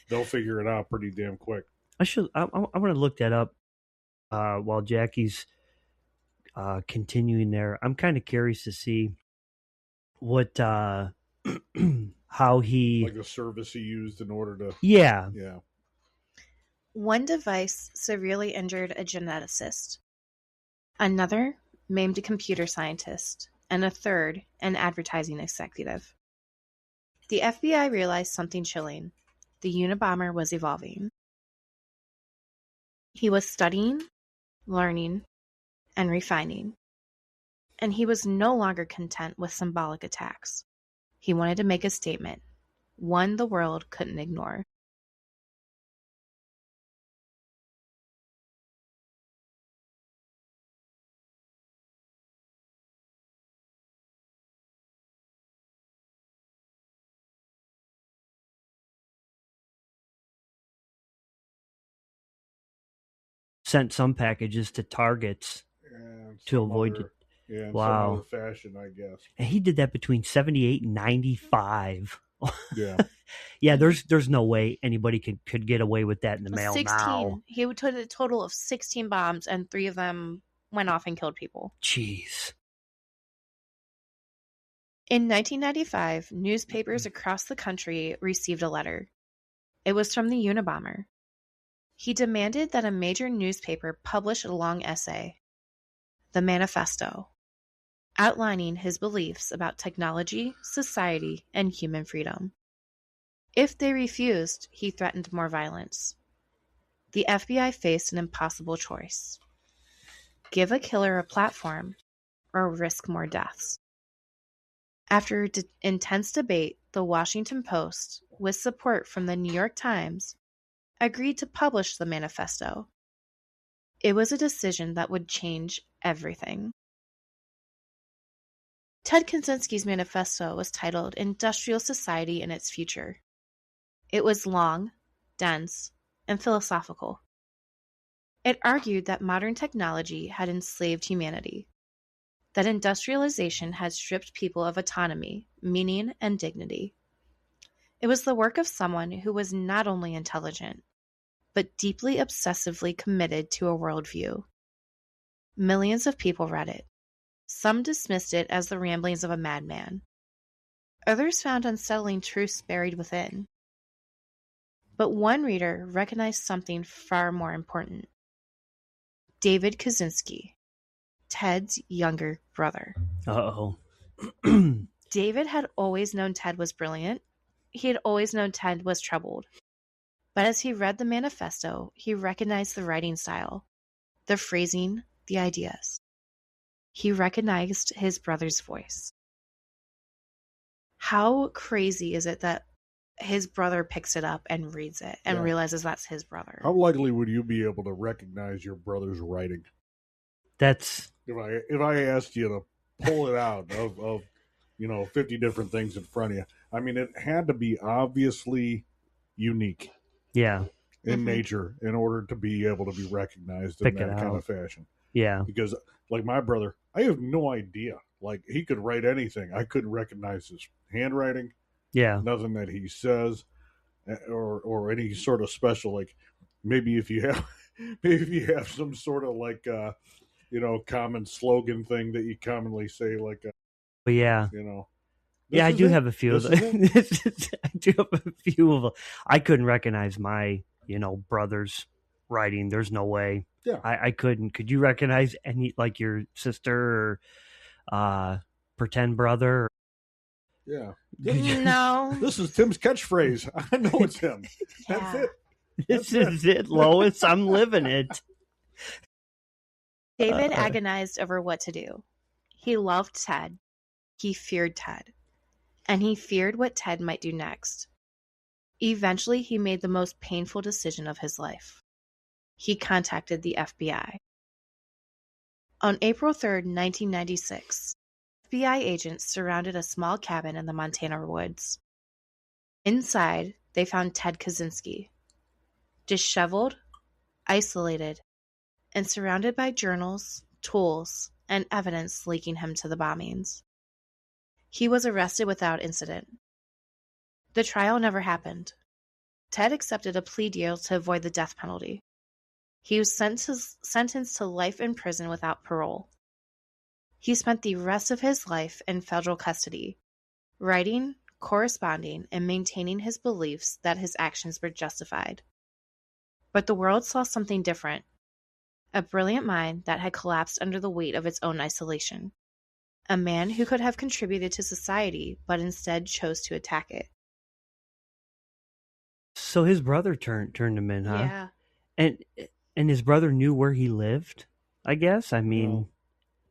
They'll figure it out pretty damn quick. I want to look that up while Jackie's continuing there. I'm kind of curious to see what how he, like the service he used in order to. Yeah. One device severely injured a geneticist. Another maimed a computer scientist, and a third, an advertising executive. The FBI realized something chilling. The Unabomber was evolving. He was studying, learning, and refining. And he was no longer content with symbolic attacks. He wanted to make a statement, one the world couldn't ignore. sent some packages to targets to avoid it. Yeah, in Wow. some other fashion, I guess. And he did that between 78 and 95. Yeah. Yeah, there's no way anybody could get away with that in the mail 16. now. He would put a total of 16 bombs, and 3 of them went off and killed people. Jeez. In 1995, newspapers across the country received a letter. It was from the Unabomber. He demanded that a major newspaper publish a long essay, the Manifesto, outlining his beliefs about technology, society, and human freedom. If they refused, he threatened more violence. The FBI faced an impossible choice: give a killer a platform or risk more deaths. After intense debate, the Washington Post, with support from the New York Times, agreed to publish the Manifesto. It was a decision that would change everything. Ted Kaczynski's manifesto was titled Industrial Society and Its Future. It was long, dense, and philosophical. It argued that modern technology had enslaved humanity, that industrialization had stripped people of autonomy, meaning, and dignity. It was the work of someone who was not only intelligent, but deeply obsessively committed to a worldview. Millions of people read it. Some dismissed it as the ramblings of a madman. Others found unsettling truths buried within. But one reader recognized something far more important. David Kaczynski, Ted's younger brother. Uh-oh. David had always known Ted was brilliant. He had always known Ted was troubled. But as he read the manifesto, he recognized the writing style, the phrasing, the ideas. He recognized his brother's voice. How crazy is it that his brother picks it up and reads it and realizes that's his brother? How likely would you be able to recognize your brother's writing? That's if I asked you to pull it out of 50 different things in front of you. I mean, it had to be obviously unique. Yeah. In nature in order to be able to be recognized in that kind of fashion. Yeah. Because like my brother, I have no idea. Like he could write anything. I couldn't recognize his handwriting. Yeah. Nothing that he says or any sort of special, like maybe if you have some sort of like common slogan thing that you commonly say, like but yeah. Yeah, I do have a few of them. I do have a few of them. I couldn't recognize my, brother's writing. There's no way. Yeah. I couldn't. Could you recognize any, like your sister or pretend brother? Yeah. No. This is Tim's catchphrase. I know it's him. That's it. This is it, Lois. I'm living it. David agonized over what to do. He loved Ted. He feared Ted. And he feared what Ted might do next. Eventually, he made the most painful decision of his life. He contacted the FBI. On April 3rd, 1996, FBI agents surrounded a small cabin in the Montana woods. Inside, they found Ted Kaczynski, disheveled, isolated, and surrounded by journals, tools, and evidence linking him to the bombings. He was arrested without incident. The trial never happened. Ted accepted a plea deal to avoid the death penalty. He was sentenced to life in prison without parole. He spent the rest of his life in federal custody, writing, corresponding, and maintaining his beliefs that his actions were justified. But the world saw something different. A brilliant mind that had collapsed under the weight of its own isolation. A man who could have contributed to society, but instead chose to attack it. So his brother turned him in, huh? Yeah. And his brother knew where he lived, I guess. I mean,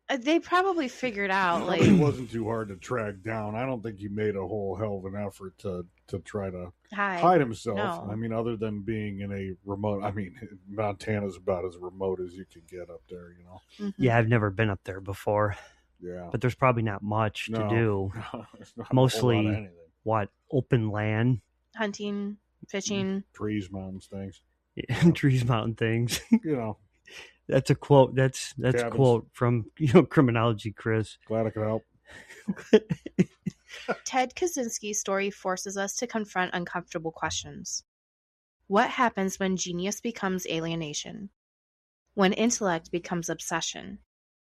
they probably figured out. Like, it wasn't too hard to track down. I don't think he made a whole hell of an effort to try to hide himself. No. I mean, other than being in a remote. I mean, Montana's about as remote as you could get up there. Mm-hmm. Yeah, I've never been up there before. Yeah, but there's probably not much to do. No, mostly open land, hunting, fishing, trees, mountains, things. Yeah, trees, mountain things. That's a quote. That's cabins. A quote from Criminology, Chris. Glad I could help. Ted Kaczynski's story forces us to confront uncomfortable questions. What happens when genius becomes alienation? When intellect becomes obsession?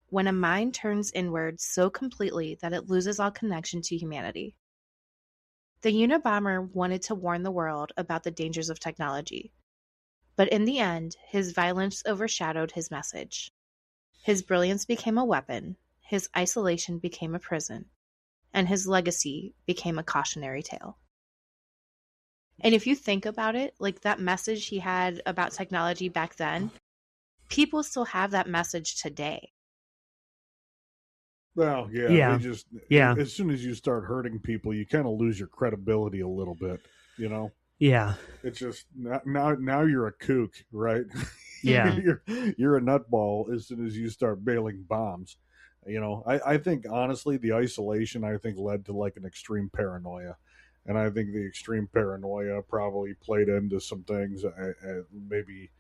When a mind turns inward so completely that it loses all connection to humanity? The Unabomber wanted to warn the world about the dangers of technology. But in the end, his violence overshadowed his message. His brilliance became a weapon, his isolation became a prison, and his legacy became a cautionary tale. And if you think about it, like that message he had about technology back then, people still have that message today. Well, yeah. They just, as soon as you start hurting people, you kind of lose your credibility a little bit, Yeah. It's just now you're a kook, right? Yeah. you're a nutball as soon as you start bailing bombs. I think honestly the isolation led to like an extreme paranoia. And I think the extreme paranoia probably played into some things, maybe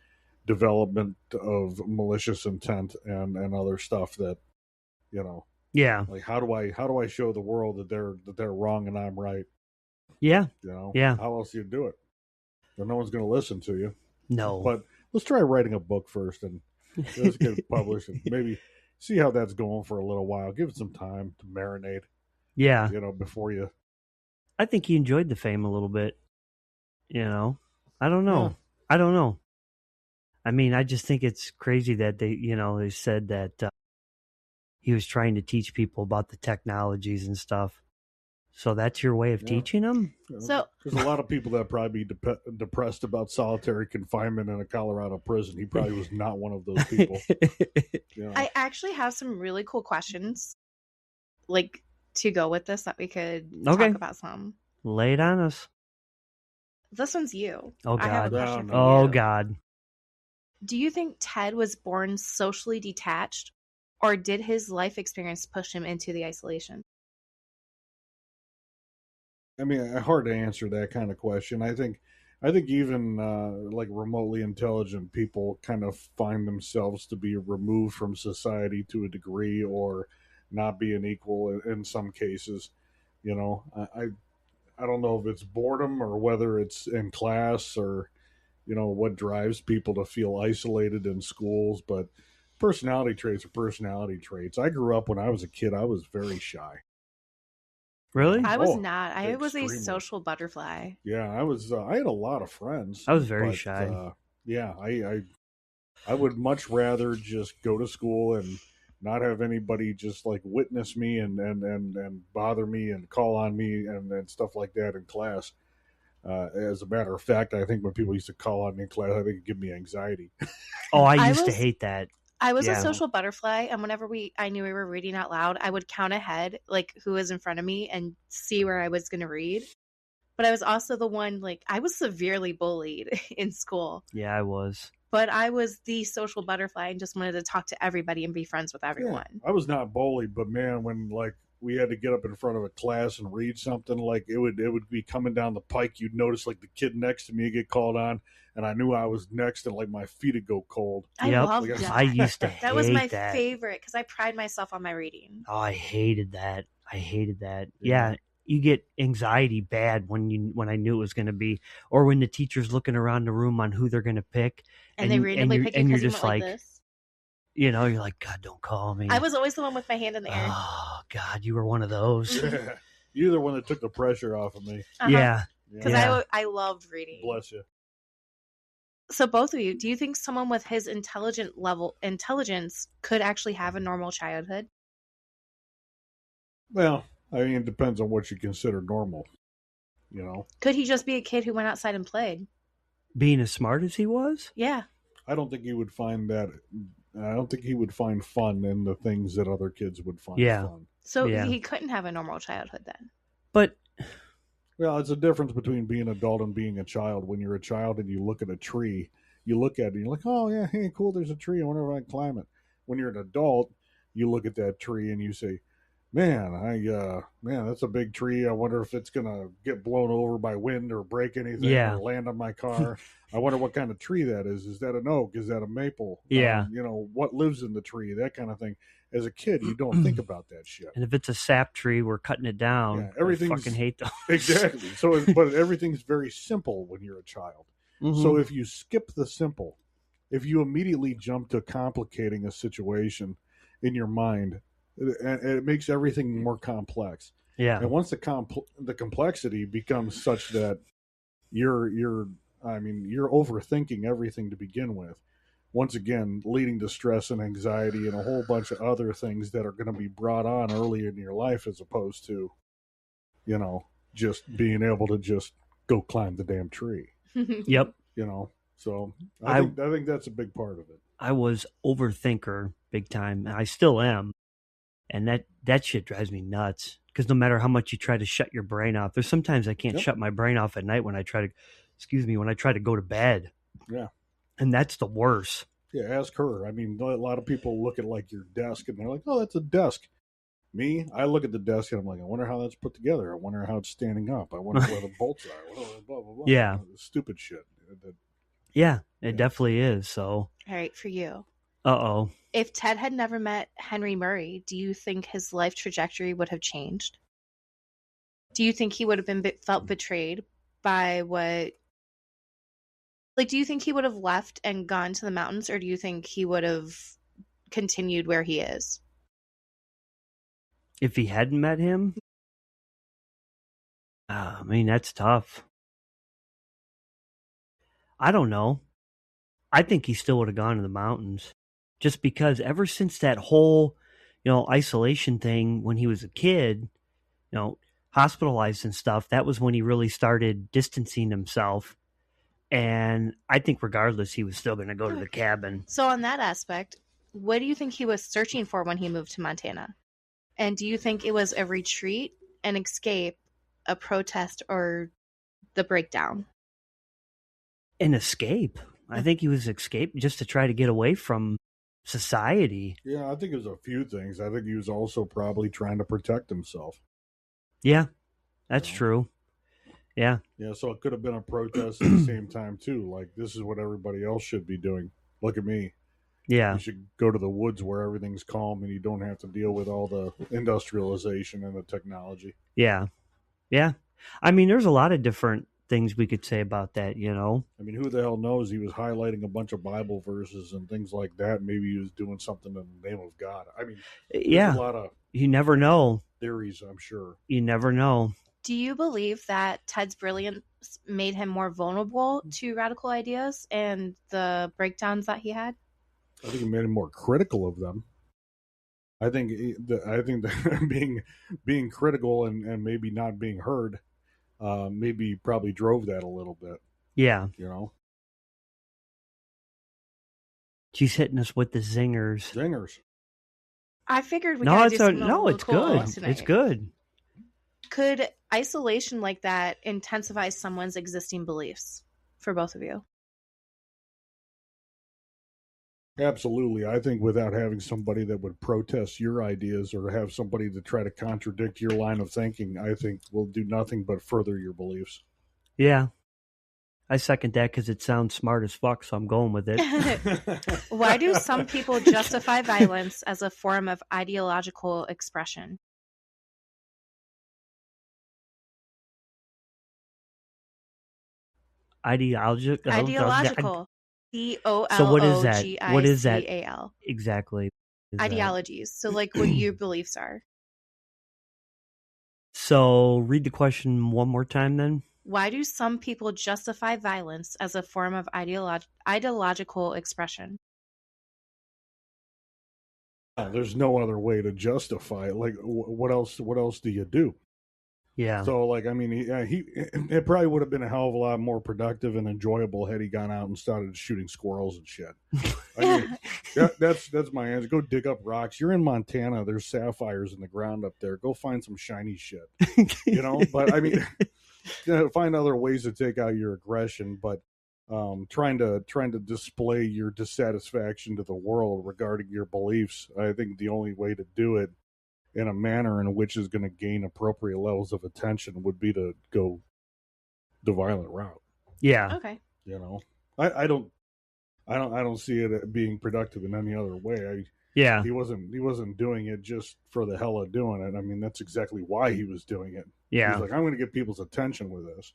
development of malicious intent and other stuff that, Yeah. like how do I show the world that they're wrong and I'm right? Yeah. Yeah. How else do you do it? Well, no one's going to listen to you. No. But let's try writing a book first and let's get it published and maybe see how that's going for a little while. Give it some time to marinate. Yeah. Before you. I think he enjoyed the fame a little bit. I don't know. Yeah. I don't know. I mean, I just think it's crazy that they said that he was trying to teach people about the technologies and stuff. So that's your way of teaching them? So there's a lot of people that probably be depressed about solitary confinement in a Colorado prison. He probably was not one of those people. I actually have some really cool questions, like, to go with this that we could talk about some. Lay it on us. This one's you. Oh, I have a God. question for Oh, you. God. Do you think Ted was born socially detached, or did his life experience push him into the isolation? I mean, hard to answer that kind of question. I think even like remotely intelligent people kind of find themselves to be removed from society to a degree, or not be an equal in some cases. You know, I don't know if it's boredom or whether it's in class, or what drives people to feel isolated in schools, but personality traits are personality traits. I grew up, when I was a kid, I was very shy. Really? I was not. I was a extremely. social butterfly. Yeah, I was. I had a lot of friends. I was very shy. Yeah, I would much rather just go to school and not have anybody just like witness me and bother me and call on me and stuff like that in class. As a matter of fact, I think when people used to call on me in class, I think it give me anxiety. Oh, I used to hate that. I was a social butterfly, and whenever I knew we were reading out loud, I would count ahead, like, who was in front of me and see where I was going to read. But I was also the one, like, I was severely bullied in school. Yeah, I was. But I was the social butterfly and just wanted to talk to everybody and be friends with everyone. Yeah, I was not bullied, but man, when like we had to get up in front of a class and read something, like it would be coming down the pike. You'd notice like the kid next to me get called on, and I knew I was next, and like my feet would go cold. I loved that. I used to hate that was my that. favorite because I pride myself on my reading. Oh, I hated that. Yeah, you get anxiety bad when I knew it was going to be, or when the teacher's looking around the room on who they're going to pick, and they randomly pick you, and you're you just like this. You're like, God, don't call me. I was always the one with my hand in the air. Oh God, you were one of those. You're the one that took the pressure off of me. Yeah, because I loved reading. Bless you. So both of you, do you think someone with his intelligence could actually have a normal childhood? Well, I mean, it depends on what you consider normal. Could he just be a kid who went outside and played? Being as smart as he was? Yeah. I don't think he would find that. I don't think he would find fun in the things that other kids would find fun. So he couldn't have a normal childhood then. But well, it's a difference between being an adult and being a child. When you're a child and you look at a tree, you look at it and you're like, oh yeah, hey, cool, there's a tree. I wonder if I can climb it. When you're an adult, you look at that tree and you say, man, that's a big tree. I wonder if it's gonna get blown over by wind or break anything or land on my car. I wonder what kind of tree that is. Is that an oak? Is that a maple? Yeah. What lives in the tree? That kind of thing. As a kid, you don't think about that shit. And if it's a sap tree, we're cutting it down. Yeah, everything's, I fucking hate those. Exactly. So, but everything's very simple when you're a child. Mm-hmm. So if you skip the simple, if you immediately jump to complicating a situation in your mind, it makes everything more complex. Yeah. And once the complexity becomes such that you're overthinking everything to begin with, once again leading to stress and anxiety and a whole bunch of other things that are going to be brought on early in your life, as opposed to, just being able to just go climb the damn tree. Yep. So I think that's a big part of it. I was overthinker big time, and I still am. And that shit drives me nuts, because no matter how much you try to shut your brain off, there's sometimes I can't shut my brain off at night when I try to go to bed. Yeah. And that's the worst. Yeah, ask her. I mean, a lot of people look at like your desk and they're like, oh, that's a desk. Me, I look at the desk and I'm like, I wonder how that's put together. I wonder how it's standing up. I wonder where the bolts are. Blah, blah, blah. Yeah. Stupid shit. It definitely is. So. All right, for you. Uh-oh. If Ted had never met Henry Murray, do you think his life trajectory would have changed? Do you think he would have felt betrayed by what... Like, do you think he would have left and gone to the mountains, or do you think he would have continued where he is? If he hadn't met him? I mean, that's tough. I don't know. I think he still would have gone to the mountains, just because ever since that whole, isolation thing when he was a kid, hospitalized and stuff, that was when he really started distancing himself. And I think regardless, he was still going to go to the cabin. So on that aspect, what do you think he was searching for when he moved to Montana? And do you think it was a retreat, an escape, a protest, or the breakdown? An escape. I think he was escape just to try to get away from society. Yeah, I think it was a few things. I think he was also probably trying to protect himself. Yeah, that's true. Yeah. Yeah, so it could have been a protest at the same time, too. Like, this is what everybody else should be doing. Look at me. Yeah. You should go to the woods where everything's calm and you don't have to deal with all the industrialization and the technology. Yeah. Yeah. I mean, there's a lot of different things we could say about that, I mean, who the hell knows? He was highlighting a bunch of Bible verses and things like that. Maybe he was doing something in the name of God. I mean, there's a lot of you never know. Theories, I'm sure. You never know. Do you believe that Ted's brilliance made him more vulnerable to radical ideas and the breakdowns that he had? I think it made him more critical of them. I think that being critical and maybe not being heard, maybe probably drove that a little bit. Yeah. She's hitting us with the zingers. Zingers. I figured we gotta do something it's good. Tonight. It's good. Could isolation like that intensify someone's existing beliefs for both of you? Absolutely. I think without having somebody that would protest your ideas or have somebody to try to contradict your line of thinking, I think will do nothing but further your beliefs. Yeah. I second that because it sounds smart as fuck, so I'm going with it. Why do some people justify violence as a form of ideological expression? Ideological. D-O-L-O-G-I-C-A-L. So what is that? What is that exactly? Ideologies. So like what your beliefs are. So read the question one more time then. Why do some people justify violence as a form of ideological expression? There's no other way to justify it. Like, what else do you do? Yeah. So, like, I mean, it probably would have been a hell of a lot more productive and enjoyable had he gone out and started shooting squirrels and shit. I mean, that's my answer. Go dig up rocks. You're in Montana. There's sapphires in the ground up there. Go find some shiny shit. But I mean, find other ways to take out your aggression. But trying to display your dissatisfaction to the world regarding your beliefs, I think the only way to do it in a manner in which is going to gain appropriate levels of attention would be to go the violent route. Yeah. Okay. I don't see it being productive in any other way. Yeah. He wasn't doing it just for the hell of doing it. I mean, that's exactly why he was doing it. Yeah. He's like, I'm going to get people's attention with this.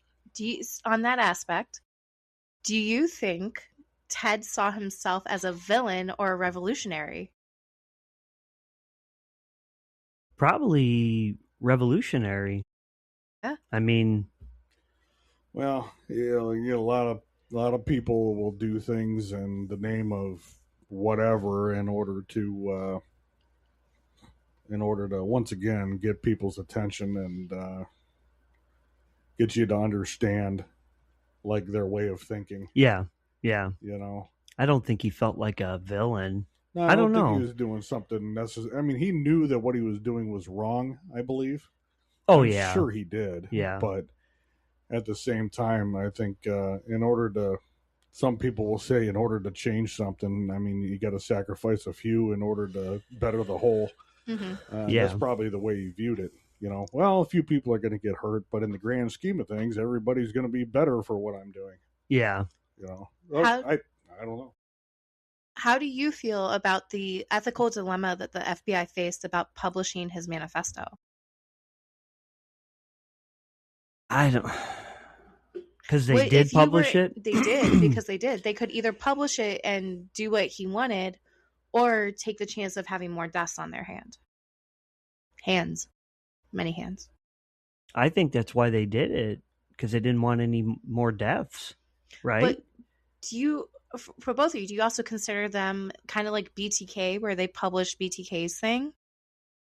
On that aspect, do you think Ted saw himself as a villain or a revolutionary? Probably revolutionary. Yeah. I mean, well, a lot of people will do things in the name of whatever in order to once again get people's attention and get you to understand like their way of thinking. Yeah. I don't think he felt like a villain. No, I don't think he was doing something necessary. I mean, he knew that what he was doing was wrong, I believe. I'm sure he did. Yeah. But at the same time, I think some people will say in order to change something, I mean, you got to sacrifice a few in order to better the whole. Mm-hmm. That's probably the way he viewed it. Well, a few people are going to get hurt, but in the grand scheme of things, everybody's going to be better for what I'm doing. Yeah. I don't know. How do you feel about the ethical dilemma that the FBI faced about publishing his manifesto? I don't... Because they did publish it? They did, because they did. They could either publish it and do what he wanted or take the chance of having more deaths on their hands. Many hands. I think that's why they did it, because they didn't want any more deaths, right? do you, for both of you, do you also consider them kind of like BTK, where they published BTK's thing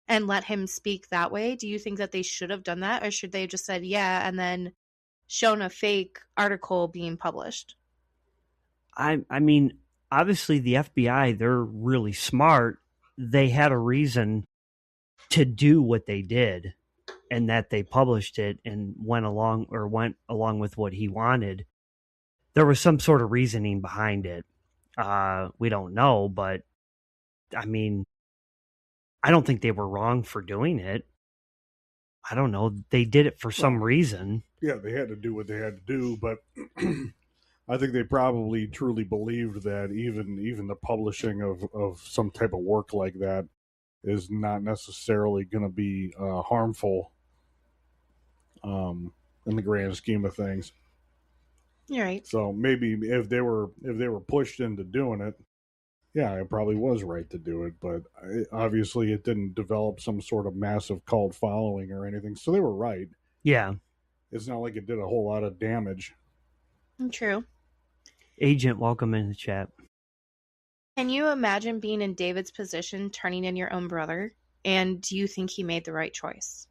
and let him speak that way? Do you think that they should have done that, or should they have just said yeah and then shown a fake article being published? I mean, obviously the FBI, they're really smart. They had a reason to do what they did, and that they published it and went along with what he wanted. There was some sort of reasoning behind it. We don't know, but I mean, I don't think they were wrong for doing it. I don't know. They did it for some reason. Yeah, they had to do what they had to do, but I think they probably truly believed that even the publishing of some type of work like that is not necessarily going to be harmful in the grand scheme of things. You're right. So maybe if they were pushed into doing it, yeah, it probably was right to do it. But obviously, it didn't develop some sort of massive cult following or anything. So they were right. Yeah. It's not like it did a whole lot of damage. True. Agent, welcome in the chat. Can you imagine being in David's position, turning in your own brother? And do you think he made the right choice?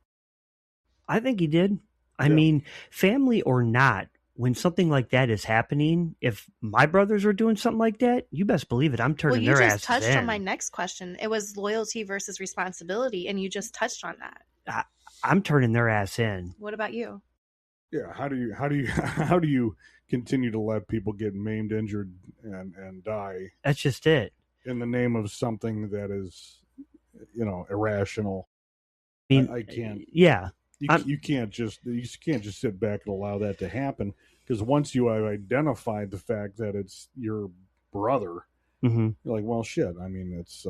I think he did. I mean, family or not, when something like that is happening, if my brothers are doing something like that, you best believe it. I'm turning their asses in. You just touched on my next question. It was loyalty versus responsibility, and you just touched on that. I'm turning their ass in. What about you? Yeah, how do you continue to let people get maimed, injured, and die? That's just it. In the name of something that is, irrational. I mean, I can't. Yeah. You can't just sit back and allow that to happen, because once you have identified the fact that it's your brother, mm-hmm. You're like, well, shit. I mean, it's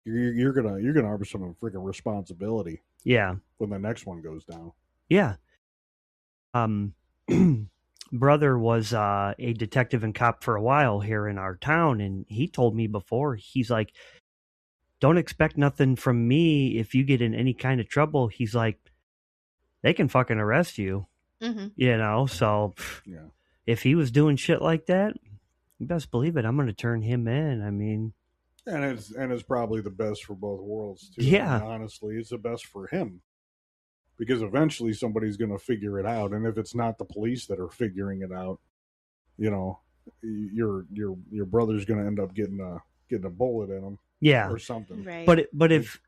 you're gonna harbor some freaking responsibility. Yeah. When the next one goes down. Yeah. Brother was a detective and cop for a while here in our town, and he told me before, he's like, don't expect nothing from me if you get in any kind of trouble. He's like, they can fucking arrest you. Mm-hmm. So yeah. If he was doing shit like that, you best believe it. I'm going to turn him in. I mean, and it's probably the best for both worlds too. Yeah. I mean, honestly, it's the best for him, because eventually somebody's going to figure it out. And if it's not the police that are figuring it out, your brother's going to end up getting a bullet in him. Yeah. Or something. Right. But if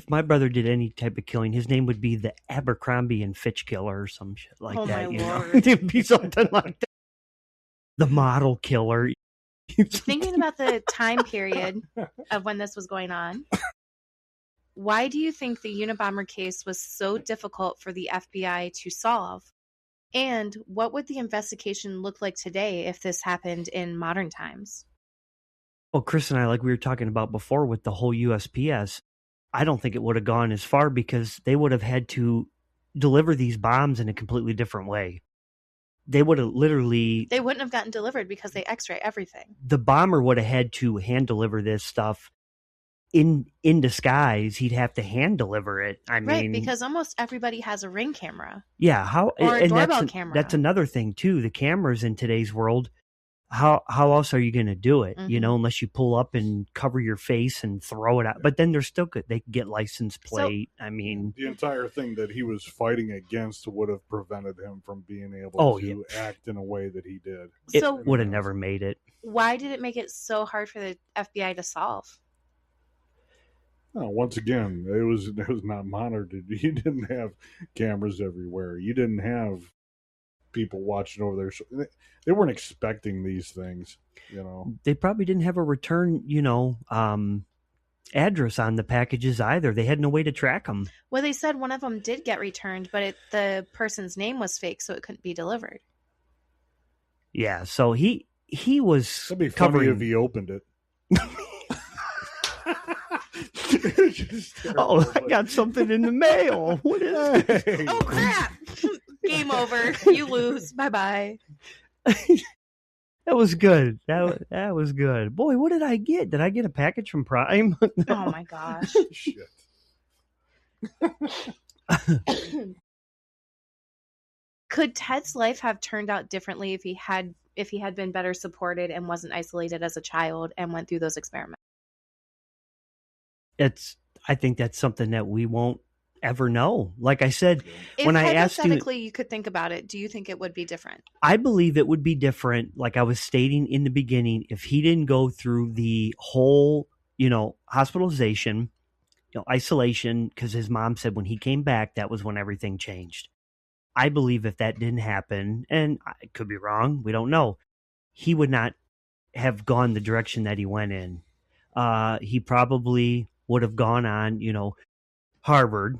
my brother did any type of killing, his name would be the Abercrombie and Fitch killer or some shit like that. My Lord. It'd be something like that. The model killer. Thinking about the time period of when this was going on, why do you think the Unabomber case was so difficult for the FBI to solve? And what would the investigation look like today if this happened in modern times? Well, Chris and I, like we were talking about before with the whole USPS, I don't think it would have gone as far, because they would have had to deliver these bombs in a completely different way. They would have literally... They wouldn't have gotten delivered because they x-ray everything. The bomber would have had to hand deliver this stuff in disguise. He'd have to hand deliver it. I mean... Right, because almost everybody has a Ring camera. Yeah. Or a doorbell camera. That's another thing, too. The cameras in today's world... How else are you going to do it? Mm-hmm. Unless you pull up and cover your face and throw it out. But then they're still good. They can get license plate. So, I mean, the entire thing that he was fighting against would have prevented him from being able to act in a way that he did. It would have never made it. Why did it make it so hard for the FBI to solve? Once again, it was not monitored. You didn't have cameras everywhere. You didn't have people watching over there. They weren't expecting these things, They probably didn't have a return, address on the packages either. They had no way to track them. Well, they said one of them did get returned, but the person's name was fake, so it couldn't be delivered. Yeah, so he was. That'd be funny if he opened it. Oh, I got something in the mail. What is it? Oh, crap. Game over. You lose. Bye-bye. That was good. That was good. Boy, what did I get? Did I get a package from Prime? No. Oh, my gosh. Shit. Could Ted's life have turned out differently if he had if he had been better supported and wasn't isolated as a child and went through those experiments. I think that's something that we won't ever know. Like I said, If when I asked you, hypothetically you could think about it, do you think it would be different? I believe it would be different. Like I was stating in the beginning, if he didn't go through the whole, hospitalization, isolation, because his mom said when he came back, that was when everything changed. I believe if that didn't happen, and I could be wrong, we don't know, he would not have gone the direction that he went in. He probably would have gone on, Harvard,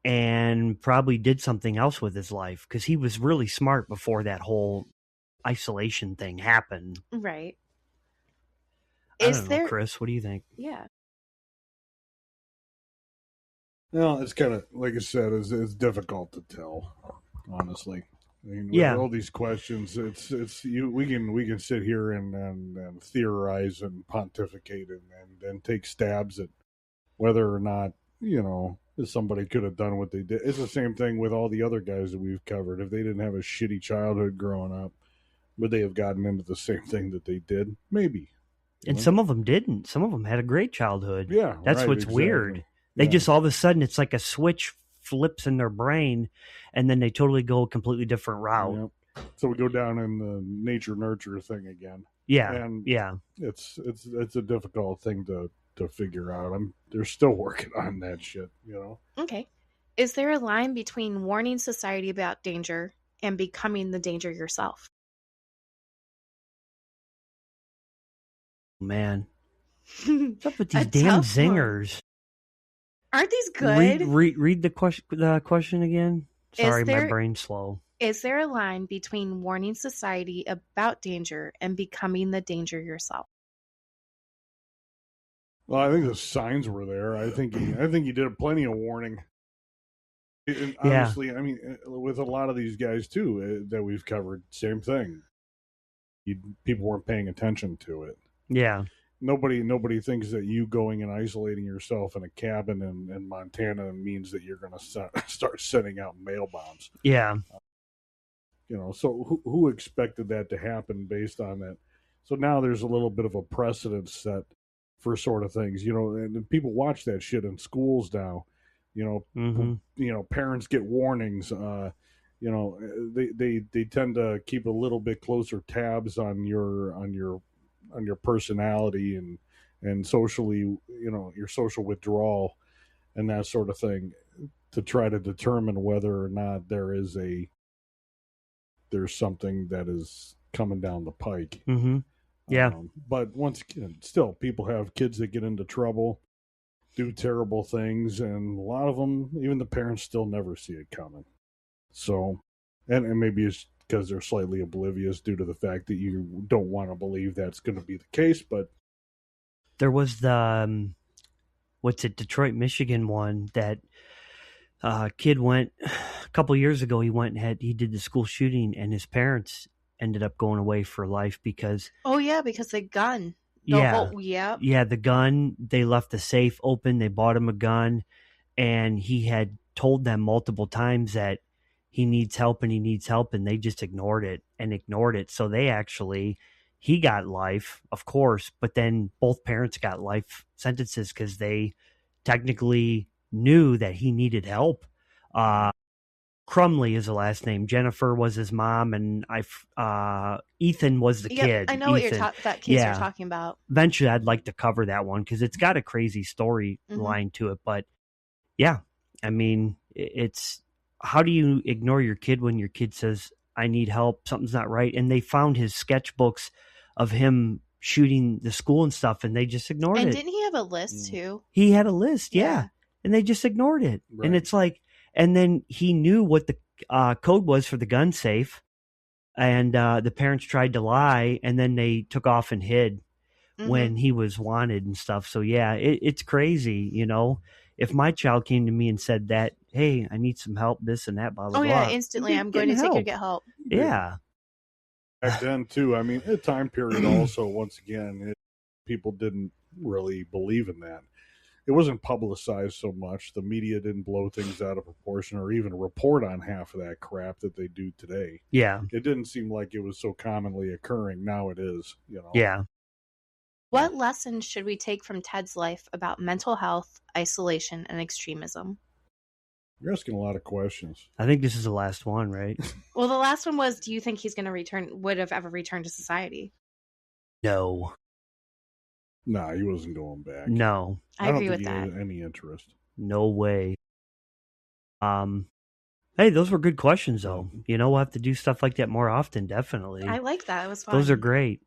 and probably did something else with his life because he was really smart before that whole isolation thing happened. Right. I don't know, Chris. What do you think? Yeah. Well, it's kind of like I said, it's difficult to tell, honestly. I mean, with all these questions, we can sit here and theorize and pontificate and take stabs at whether or not somebody could have done what they did. It's the same thing with all the other guys that we've covered. If they didn't have a shitty childhood growing up, would they have gotten into the same thing that they did? Maybe. And some of them didn't. Some of them had a great childhood. Yeah, that's what's exactly. Weird. They just all of a sudden, it's like a switch flips in their brain, and then they totally go a completely different route. Yep. So we go down in the nature nurture thing again. Yeah, and yeah. It's a difficult thing to figure out. They're still working on that shit. Okay. Is there a line between warning society about danger and becoming the danger yourself? Man, what's up with these damn zingers? Aren't these good? Read the question again. Sorry, my brain's slow. Is there a line between warning society about danger and becoming the danger yourself? Well, I think the signs were there. I think he did plenty of warning. And honestly, I mean, with a lot of these guys too that we've covered, same thing. People weren't paying attention to it. Yeah. Nobody thinks that you going and isolating yourself in a cabin in Montana means that you're going to start sending out mail bombs. Yeah. So who expected that to happen based on that? So now there's a little bit of a precedent set for sort of things, and people watch that shit in schools now. Parents get warnings. They tend to keep a little bit closer tabs on your personality and socially, your social withdrawal and that sort of thing to try to determine whether or not there's something that is coming down the pike. Mm-hmm. Yeah. But once again, still people have kids that get into trouble, do terrible things, and a lot of them, even the parents, still never see it coming. So, and maybe it's because they're slightly oblivious due to the fact that you don't want to believe that's going to be the case. But there was the Detroit, Michigan one that kid went a couple years ago. He did the school shooting, and his parents ended up going away for life because the gun. The gun. They left the safe open. They bought him a gun, and he had told them multiple times that he needs help, and they just ignored it. So he got life, of course, but then both parents got life sentences because they technically knew that he needed help. Crumley is the last name. Jennifer was his mom, and Ethan was the kid. I know Ethan. that kid you're talking about. Eventually, I'd like to cover that one because it's got a crazy storyline to it. But yeah, I mean, it's how do you ignore your kid when your kid says, "I need help, something's not right," and they found his sketchbooks of him shooting the school and stuff, and they just ignored it. And didn't he have a list too? He had a list, yeah. And they just ignored it. Right. And it's like, and then he knew what the code was for the gun safe, and the parents tried to lie, and then they took off and hid when he was wanted and stuff. So yeah, it's crazy, If my child came to me and said that, hey, I need some help, this and that, blah, blah, blah. Instantly, I'm going to take you to get help. Yeah. Back then, too, I mean, a time period also, once again, people didn't really believe in that. it wasn't publicized so much. The media didn't blow things out of proportion or even report on half of that crap that they do today. Yeah. It didn't seem like it was so commonly occurring. Now it is, Yeah. What lessons should we take from Ted's life about mental health, isolation, and extremism? You're asking a lot of questions. I think this is the last one, right? Well, the last one was, do you think he's going to would have ever returned to society? No. Nah, he wasn't going back. No. I don't agree think with he that. had any interest. No way. Hey, those were good questions, though. We'll have to do stuff like that more often, definitely. I like that. It was fun. Those are great.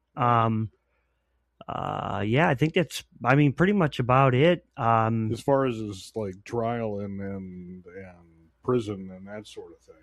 I think that's, pretty much about it. As far as his trial and prison and that sort of thing,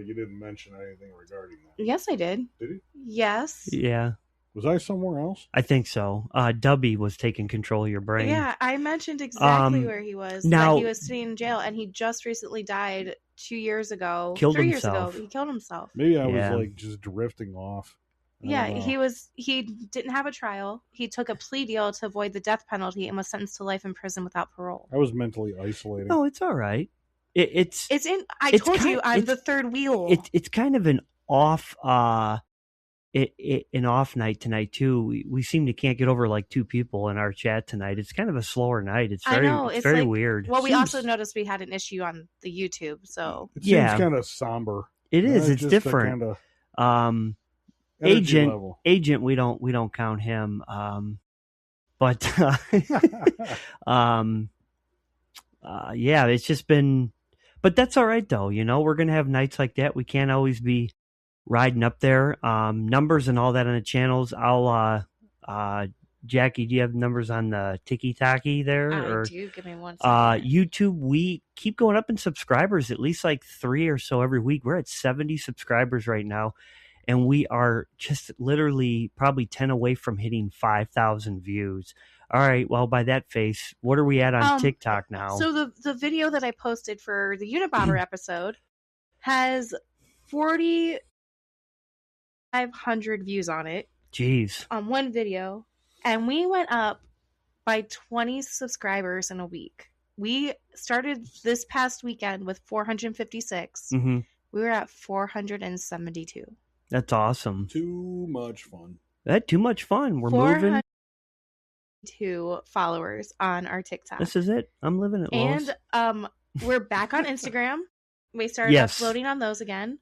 you didn't mention anything regarding that. Yes, I did. Did he? Yes. Yeah. Was I somewhere else? I think so. Dubby was taking control of your brain. Yeah, I mentioned exactly where he was. Now, that he was sitting in jail, and he just recently died 2 years ago. Killed 3 himself. years ago. He killed himself. Maybe I was just drifting off. Yeah, he didn't have a trial. He took a plea deal to avoid the death penalty and was sentenced to life in prison without parole. I was mentally isolating. No, it's all right. I told you I'm the third wheel. It's kind of an off an off night tonight too. We seem to can't get over 2 people in our chat tonight. It's kind of a slower night. It's very weird. Well, we also noticed we had an issue on the YouTube, so it seems kind of somber. It is. It's different. Agent, we don't count him. But it's just been. But that's all right though. We're gonna have nights like that. We can't always be riding up there. Numbers and all that on the channels. I'll Jackie, do you have numbers on the Tiki-Taki there? I do. Give me one second. YouTube, we keep going up in subscribers, at least 3 or so every week. We're at 70 subscribers right now, and we are just literally probably 10 away from hitting 5,000 views. All right, well, by that face, what are we at on TikTok now? So the video that I posted for the Unabomber episode has 4,500 views on it. Jeez. On one video. And we went up by 20 subscribers in a week. We started this past weekend with 456. Mm-hmm. We were at 472. That's awesome. Too much fun. Too much fun. We're moving. 2 followers on our TikTok. This is it. I'm living it, Lois. And we're back on Instagram. We started uploading on those again.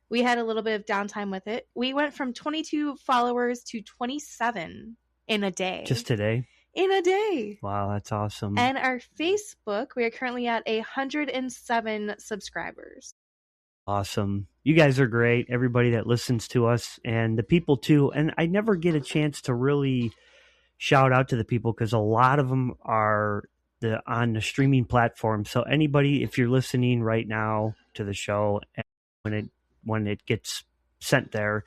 We had a little bit of downtime with it. We went from 22 followers to 27 in a day. Just today? In a day. Wow, that's awesome. And our Facebook, we are currently at 107 subscribers. Awesome. You guys are great. Everybody that listens to us and the people too. And I never get a chance to really shout out to the people because a lot of them are on the streaming platform. So anybody, if you're listening right now to the show, when it gets sent there,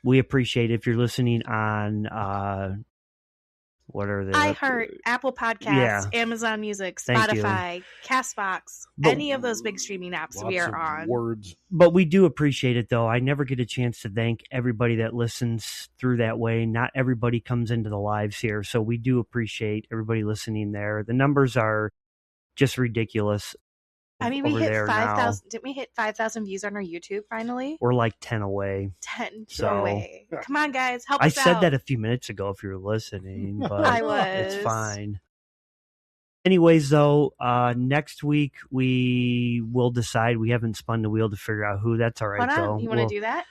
we appreciate it. If you're listening on what are they? iHeart, Apple Podcasts, Amazon Music, Spotify, Castbox, any of those big streaming apps we are on. Words. But we do appreciate it, though. I never get a chance to thank everybody that listens through that way. Not everybody comes into the lives here, so we do appreciate everybody listening there. The numbers are just ridiculous. I mean, we hit 5,000. Didn't we hit 5,000 views on our YouTube finally? We're 10 away. 10 away. Come on, guys, help us out. I said that a few minutes ago if you were listening, but I was. It's fine. Anyways, though, next week we will decide. We haven't spun the wheel to figure out who. That's all right, though. You want to do that?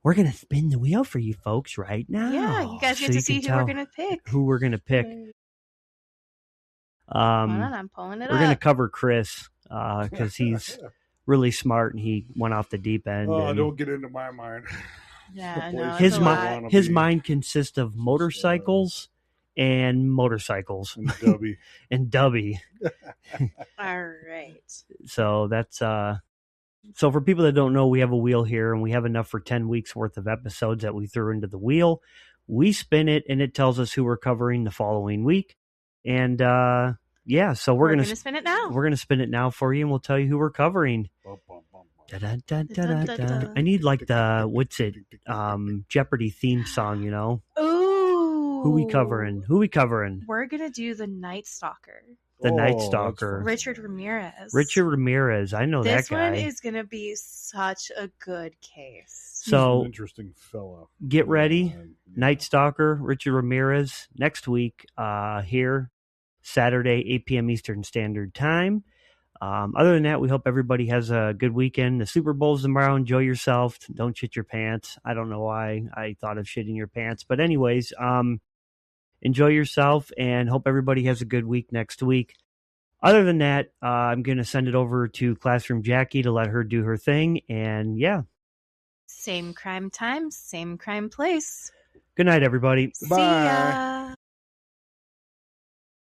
We're going to spin the wheel for you folks right now. Yeah, you guys get to see who we're going to pick. Who we're going to pick. Hold on, I'm pulling it up. We're going to cover Chris. Because he's really smart and he went off the deep end. Oh, don't get into my mind. Yeah, no, his mind consists of motorcycles and motorcycles and Dubby and Dubby. All right. So that's so for people that don't know, we have a wheel here and we have enough for 10 weeks worth of episodes that we threw into the wheel. We spin it and it tells us who we're covering the following week. And yeah, so we're gonna spin it now. We're gonna spin it now for you, and we'll tell you who we're covering. I need the Jeopardy theme song, Ooh, Who we covering? We're gonna do the Night Stalker. The Night that's Stalker. fun. Richard Ramirez. Richard Ramirez. I know This that guy. one is gonna be such a good case. He's an So interesting fella. get ready. Yeah. Night Stalker, Richard Ramirez, next week here, Saturday, 8 p.m. Eastern Standard Time. Other than that, we hope everybody has a good weekend. The Super Bowl's tomorrow. Enjoy yourself. Don't shit your pants. I don't know why I thought of shitting your pants. But anyways, enjoy yourself and hope everybody has a good week next week. Other than that, I'm going to send it over to Classroom Jackie to let her do her thing. And yeah. Same crime time, same crime place. Good night, everybody. See ya.